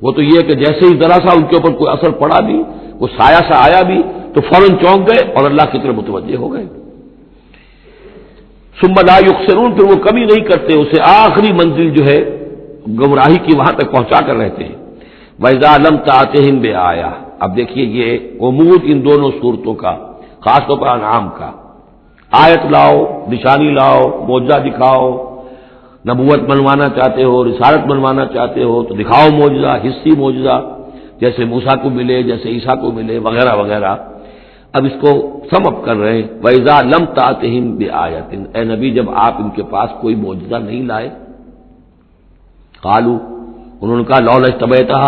وہ تو یہ کہ جیسے ہی ذرا سا ان کے اوپر کوئی اثر پڑا بھی، وہ سایہ سا آیا بھی تو فوراً چونک گئے اور اللہ کی طرف متوجہ ہو گئے۔ ثم لا یقصرون، پھر وہ کمی نہیں کرتے، اسے آخری منزل جو ہے گمراہی کی وہاں تک پہنچا کر رہتے ہیں۔ وَإِذَا لَمْ تَأْتِهِمْ بِآیَةٍ، اب دیکھیے یہ عمود ان دونوں صورتوں کا، خاص طور پر انعام کا، آیت لاؤ، نشانی لاؤ، معجزہ دکھاؤ، نبوت منوانا چاہتے ہو، رسالت منوانا چاہتے ہو تو دکھاؤ معجزہ، حصی معجزہ، جیسے موسیٰ کو ملے، جیسے عیسیٰ کو ملے، وغیرہ وغیرہ۔ اب اس کو سم اپ کر رہے ہیں، وَإِذَا لَمْ تَأْتِهِمْ بِآيَةٍ، اے نبی جب آپ ان کے پاس کوئی معجزہ نہیں لائے، قالوا، انہوں نے کہا لولا اجتبیتھا،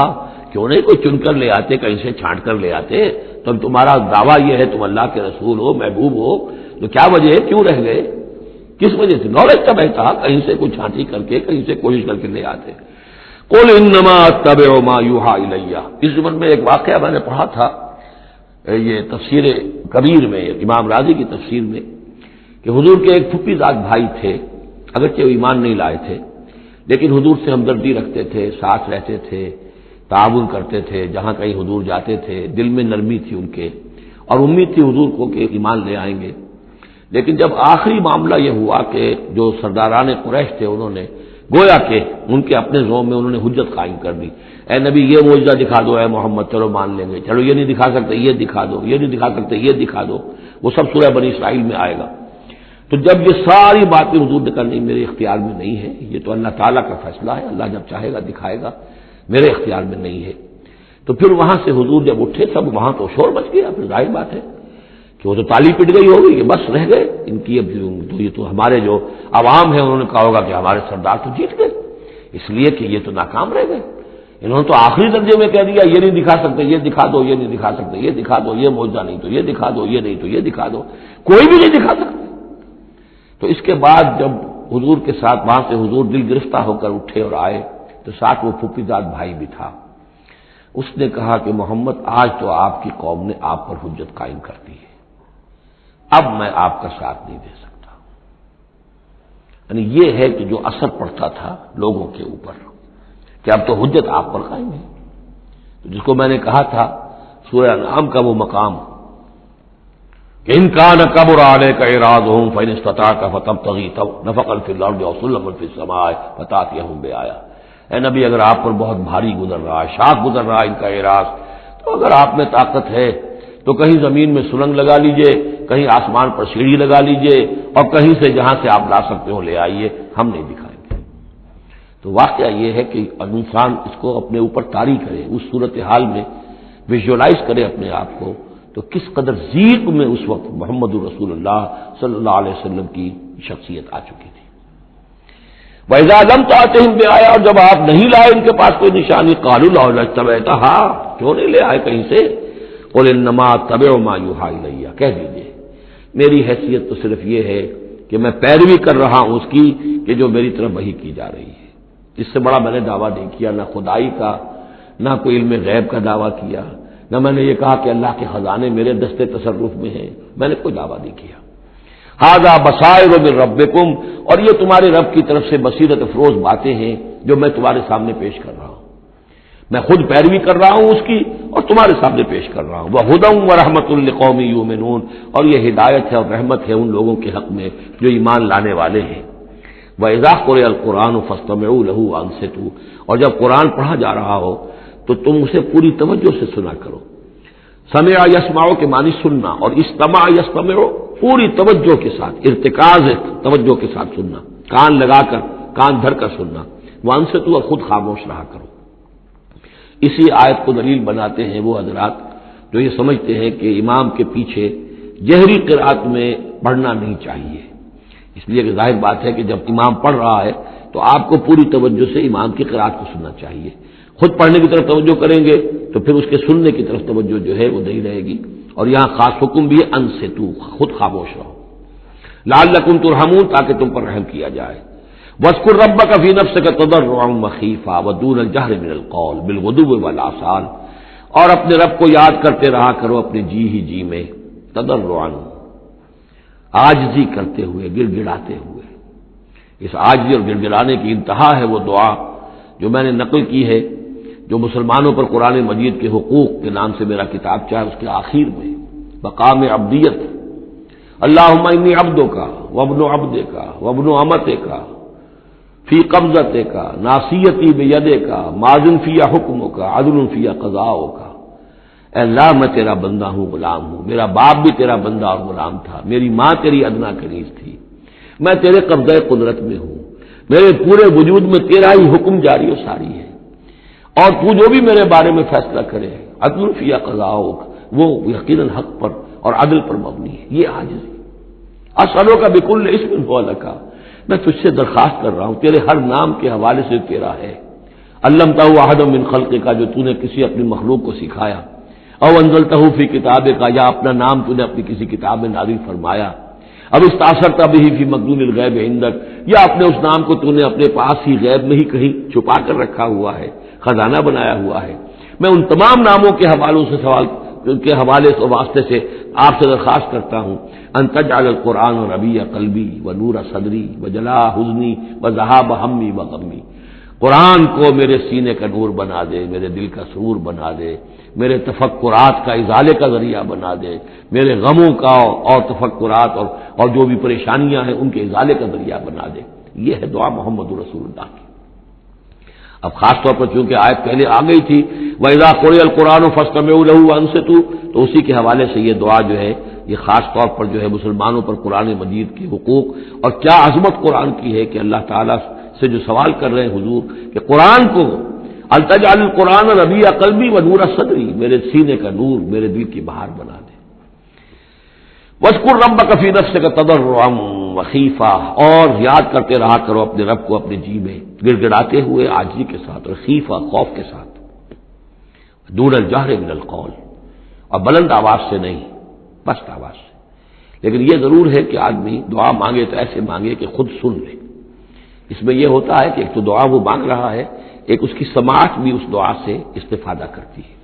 کیوں نہیں کوئی چن کر لے آتے، کہیں سے چھانٹ کر لے آتے، تو تمہارا دعویٰ یہ ہے تم اللہ کے رسول ہو، محبوب ہو، تو کیا وجہ ہے، کیوں رہ گئے، کس وجہ سے؟ لولا اجتبیتھا، کہیں سے کوئی چھانٹی کر کے، کہیں سے کوشش کر کے لے آتے۔ قل انما اتبع ما یوحی الی، اس زمن میں ایک واقعہ میں نے پڑھا تھا، یہ تفسیر کبیر میں، امام راضی کی تفسیر میں، کہ حضور کے ایک پھپھی زاد بھائی تھے، اگرچہ وہ ایمان نہیں لائے تھے، لیکن حضور سے ہمدردی رکھتے تھے، ساتھ رہتے تھے، تعاون کرتے تھے، جہاں کہیں حضور جاتے تھے، دل میں نرمی تھی ان کے، اور امید تھی حضور کو کہ ایمان لے آئیں گے۔ لیکن جب آخری معاملہ یہ ہوا کہ جو سرداران قریش تھے، انہوں نے گویا کہ ان کے اپنے زوم میں انہوں نے حجت قائم کر دی، اے نبی یہ معجزہ دکھا دو، اے محمد چلو مان لیں گے، چلو یہ نہیں دکھا سکتے یہ دکھا دو، یہ نہیں دکھا سکتے یہ دکھا دو، وہ سب سورہ بنی اسرائیل میں آئے گا۔ تو جب یہ ساری باتیں حضور نے کہا نہیں میرے اختیار میں نہیں ہے، یہ تو اللہ تعالیٰ کا فیصلہ ہے، اللہ جب چاہے گا دکھائے گا، میرے اختیار میں نہیں ہے، تو پھر وہاں سے حضور جب اٹھے سب وہاں تو شور مچ گیا، پھر ظاہر بات ہے کہ وہ تو تالی پٹ گئی ہوگی کہ بس رہ گئے ان کی، اب تو یہ تو ہمارے جو عوام ہیں انہوں نے کہا ہوگا کہ ہمارے سردار تو جیت گئے، اس لیے کہ یہ تو ناکام رہ گئے، انہوں نے تو آخری درجے میں کہہ دیا یہ نہیں دکھا سکتے یہ دکھا دو، یہ نہیں دکھا سکتے یہ دکھا دو، یہ معجزہ نہیں تو یہ دکھا دو، یہ نہیں تو یہ دکھا دو، کوئی بھی نہیں دکھا سکتے۔ تو اس کے بعد جب حضور کے ساتھ وہاں سے حضور دل گرفتہ ہو کر اٹھے اور آئے تو ساتھ وہ پھوپھی زاد بھائی بھی تھا، اس نے کہا کہ محمد آج تو آپ کی قوم نے آپ پر حجت قائم کر دی ہے، اب میں آپ کا ساتھ نہیں دے سکتا۔ یعنی یہ ہے کہ جو اثر پڑتا تھا لوگوں کے اوپر کہ اب تو حجت آپ پر قائم ہے، تو جس کو میں نے کہا تھا سورہ انعام کا وہ مقام کہ ان کان کبر علیک اعراضهم فإن استطعت فتبتغي نفقا في الارض او سلما في السماء فتأتيهم بآية، اے نبی اگر آپ پر بہت بھاری گزر رہا ہے، شاق گزر رہا ہے ان کا اعراض، تو اگر آپ میں طاقت ہے تو کہیں زمین میں سرنگ لگا لیجئے، کہیں آسمان پر سیڑھی لگا لیجئے، اور کہیں سے جہاں سے آپ لا سکتے ہو لے آئیے، ہم نہیں دکھائیں گے۔ تو واقعہ یہ ہے کہ انسان اس کو اپنے اوپر طاری کرے، اس صورتحال میں ویژولائز کرے اپنے آپ کو، تو کس قدر ضیق میں اس وقت محمد رسول اللہ صلی اللہ علیہ وسلم کی شخصیت آ چکی تھی۔ وَإِذَا لَمْ تَأْتِهِمْ بِآيَةٍ، اور جب آپ نہیں لائے ان کے پاس کوئی نشانی، قَالُوا لَوْلَا اجْتَبَيْتَهَا، کیوں نہیں لے آئے کہیں سے؟ قُلْ إِنَّمَا أَتَّبِعُ مَا يُوحَىٰ إِلَيَّ، کہہ دیجئے میری حیثیت تو صرف یہ ہے کہ میں پیروی کر رہا ہوں اس کی کہ جو میری طرف وحی کی جا رہی ہے، اس سے بڑا میں نے دعویٰ نہیں کیا، نہ خدائی کا، نہ کوئی علم غیب کا دعویٰ کیا، نہ میں نے یہ کہا کہ اللہ کے خزانے میرے دستے تصرف میں ہیں، میں نے کوئی دعویٰ نہیں کیا۔ ھذا بصائر من ربکم، اور یہ تمہارے رب کی طرف سے بصیرت افروز باتیں ہیں جو میں تمہارے سامنے پیش کر رہا ہوں، میں خود پیروی کر رہا ہوں اس کی اور تمہارے سامنے پیش کر رہا ہوں۔ وَھدًى وَرَحْمَةٌ لِّقَوْمٍ يُؤْمِنُونَ، اور یہ ہدایت ہے اور رحمت ہے ان لوگوں کے حق میں جو ایمان لانے والے ہیں۔ وَإِذَا قُرِئَ الْقُرْآنُ فَاسْتَمِعُوا لَهُ وَأَنصِتُوا، اور جب قرآن پڑھا جا رہا ہو تو تم اسے پوری توجہ سے سنا کرو۔ سمع یسمع کے معنی سننا، اور استمع یستمع پوری توجہ کے ساتھ، ارتکاز توجہ کے ساتھ سننا، کان لگا کر، کان دھر کر سننا۔ وانصتوا، اور خود خاموش رہا کرو۔ اسی آیت کو دلیل بناتے ہیں وہ حضرات جو یہ سمجھتے ہیں کہ امام کے پیچھے جہری قرأت میں پڑھنا نہیں چاہیے، اس لیے کہ ظاہر بات ہے کہ جب امام پڑھ رہا ہے تو آپ کو پوری توجہ سے امام کی قرأت کو سننا چاہیے، خود پڑھنے کی طرف توجہ کریں گے تو پھر اس کے سننے کی طرف توجہ جو ہے وہ نہیں رہے گی۔ اور یہاں خاص حکم بھی ہے انصتوا، خود خاموش رہو، لعلکم ترحمون، تاکہ تم پر رحم کیا جائے۔ واذکر ربک فی نفسک تضرعا وخیفا ودون الجہر من القول بالغدو والآصال، اور اپنے رب کو یاد کرتے رہا کرو اپنے جی ہی جی میں، تضرعا عاجزی کرتے ہوئے، گڑ گڑاتے ہوئے۔ اس عاجزی اور گڑ گڑانے کی انتہا ہے وہ دعا جو میں نے نقل کی ہے، جو مسلمانوں پر قرآن مجید کے حقوق کے نام سے میرا کتاب چاہے اس کے آخر میں مقام عبدیت، اللہم انی عبدک وابن عبدک وابن امتک فی قبضتک ناصیتی بیدک ماضٍ فی حکمک عدل فی قضاؤک، اے اللہ میں تیرا بندہ ہوں، غلام ہوں، میرا باپ بھی تیرا بندہ اور غلام تھا، میری ماں تیری ادنا کنیز تھی، میں تیرے قبضہ قدرت میں ہوں، میرے پورے وجود میں تیرا ہی حکم جاری و ساری ہے، اور تو جو بھی میرے بارے میں فیصلہ کرے عدل فی قضاؤک، وہ یقیناً حق پر اور عدل پر مبنی ہے۔ یہ عاجزی۔ اسألوک بکل اسم هو لک، میں تجھ سے درخواست کر رہا ہوں تیرے ہر نام کے حوالے سے تیرا ہے، علمتہ احد من خلقک، جو تو نے کسی اپنی مخلوق کو سکھایا، او انزلتہ فی کتابک، یا اپنا نام تو نے اپنی کسی کتاب میں نازل فرمایا، اب استاثرت بہ فی مکنون الغیب عندک، یا اپنے اس نام کو تو نے اپنے پاس ہی غیب میں ہی کہیں چھپا کر رکھا ہوا ہے، خزانہ بنایا ہوا ہے۔ میں ان تمام ناموں کے حوالوں سے کے حوالے سے واسطے سے آپ سے درخواست کرتا ہوں ان تجعل القرآن ربیع قلبی ونور صدری وجلاء حزنی وذہاب ہمی وغمی، قرآن کو میرے سینے کا نور بنا دے، میرے دل کا سرور بنا دے، میرے تفکرات کا ازالے کا ذریعہ بنا دے، میرے غموں کا اور تفکرات اور جو بھی پریشانیاں ہیں ان کے ازالے کا ذریعہ بنا دے۔ یہ ہے دعا محمد رسول اللہ کی۔ اب خاص طور پر چونکہ آیت پہلے آ گئی تھی وَإِذَا قُرِئَ الْقُرْآنُ فَاسْتَمِعُوا لَهُ وَأَنصِتُوا، تو اسی کے حوالے سے یہ دعا جو ہے یہ خاص طور پر جو ہے مسلمانوں پر قرآن مجید کے حقوق اور کیا عظمت قرآن کی ہے کہ اللہ تعالیٰ سے جو سوال کر رہے ہیں حضور کہ قرآن کو التجعل القرآن ربیع قلبی ونور صدری، میرے سینے کا نور، میرے دل کی بہار بنا دے۔ وَاذْكُرْ رَبَّكَ فِي نَفْسِكَ تَضَرُّعًا وَخِيفَةً، اور یاد کرتے رہا کرو اپنے رب کو اپنے جی میں گڑ گڑاتے ہوئے عاجزی کے ساتھ، اور خیفہ خوف کے ساتھ، دون الجہر من القول، اور بلند آواز سے نہیں، پست آواز سے۔ لیکن یہ ضرور ہے کہ آدمی دعا مانگے تو ایسے مانگے کہ خود سن لے۔ اس میں یہ ہوتا ہے کہ ایک تو دعا وہ مانگ رہا ہے، ایک اس کی سماعت بھی اس دعا سے استفادہ کرتی ہے۔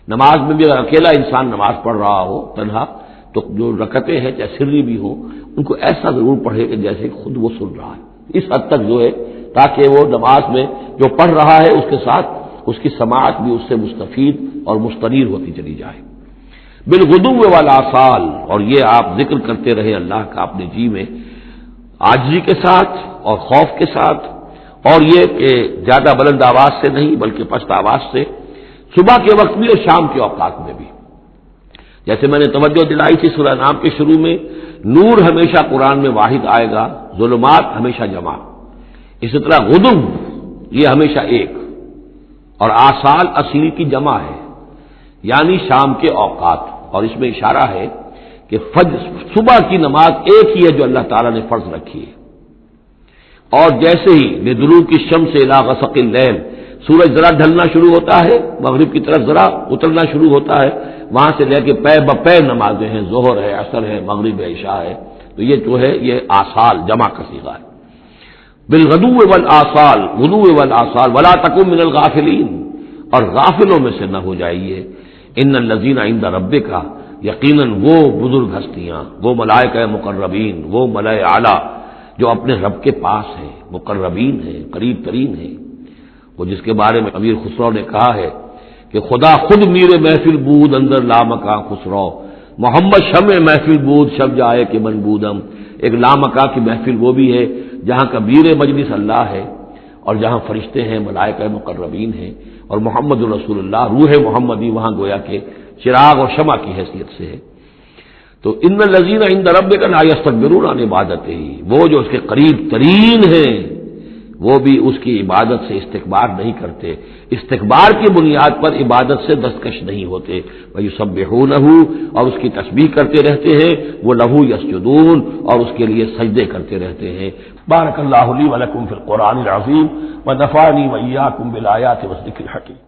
نماز میں بھی اگر اکیلا انسان نماز پڑھ رہا ہو تنہا، تو جو رکعتیں ہیں چاہے سری بھی ہوں ان کو ایسا ضرور پڑھے کہ جیسے خود وہ سن رہا ہے، اس حد تک جو ہے تاکہ وہ نماز میں جو پڑھ رہا ہے اس کے ساتھ اس کی سماعت بھی اس سے مستفید اور مستنیر ہوتی چلی جائے۔ بالغدو والآصال، اور یہ آپ ذکر کرتے رہے اللہ کا اپنے جی میں عاجزی کے ساتھ اور خوف کے ساتھ، اور یہ کہ زیادہ بلند آواز سے نہیں بلکہ پست آواز سے، صبح کے وقت بھی اور شام کے اوقات میں بھی۔ جیسے میں نے توجہ دلائی تھی سورہ نام کے شروع میں، نور ہمیشہ قرآن میں واحد آئے گا، ظلمات ہمیشہ جمع، اسی طرح غدو یہ ہمیشہ ایک، اور آصال اصیل کی جمع ہے یعنی شام کے اوقات، اور اس میں اشارہ ہے کہ صبح کی نماز ایک ہی ہے جو اللہ تعالیٰ نے فرض رکھی ہے۔ اور جیسے ہی لدلوک الشمس الی غسق اللیل، سورج ذرا ڈھلنا شروع ہوتا ہے، مغرب کی طرف ذرا اترنا شروع ہوتا ہے، وہاں سے لے کے پے بپے نمازیں ہیں، ظہر ہے، عصر ہے، مغرب ہے، عشاء ہے، تو یہ جو ہے یہ آصال جمع کا صیغہ ہے۔ بالغدو والآصال، غدو والآصال، ولا تکن من الغافلین، اور غافلوں میں سے نہ ہو جائیے۔ ان الذین عند ربک، یقیناً وہ بزرگ ہستیاں، وہ ملائکہ مقربین، وہ ملائے اعلیٰ جو اپنے رب کے پاس ہیں، مقربین ہیں، قریب ترین ہیں، وہ جس کے بارے میں امیر خسرو نے کہا ہے کہ خدا خود میر محفل بود اندر لامکاں خسرو، محمد شمع محفل بود شب جائے کہ من بودم۔ ایک لامکاں کی محفل وہ بھی ہے جہاں کا میر مجلس اللہ ہے، اور جہاں فرشتے ہیں، ملائکہ مقربین ہیں، اور محمد رسول اللہ روح محمدی وہاں گویا کہ چراغ اور شمع کی حیثیت سے ہے۔ تو ان الذین عند ربک لا یستکبرون عن عبادتہ، وہ جو اس کے قریب ترین ہیں وہ بھی اس کی عبادت سے استکبار نہیں کرتے، استکبار کی بنیاد پر عبادت سے دستکش نہیں ہوتے۔ وَيُسَبِّحُونَهُ، اور اس کی تسبیح کرتے رہتے ہیں، وہ لہو یسجدون، اور اس کے لیے سجدے کرتے رہتے ہیں۔ بارک اللہ لی ولکم فی القرآن العظیم ونفعنی وإیاکم بالآیات والذکر الحکیم۔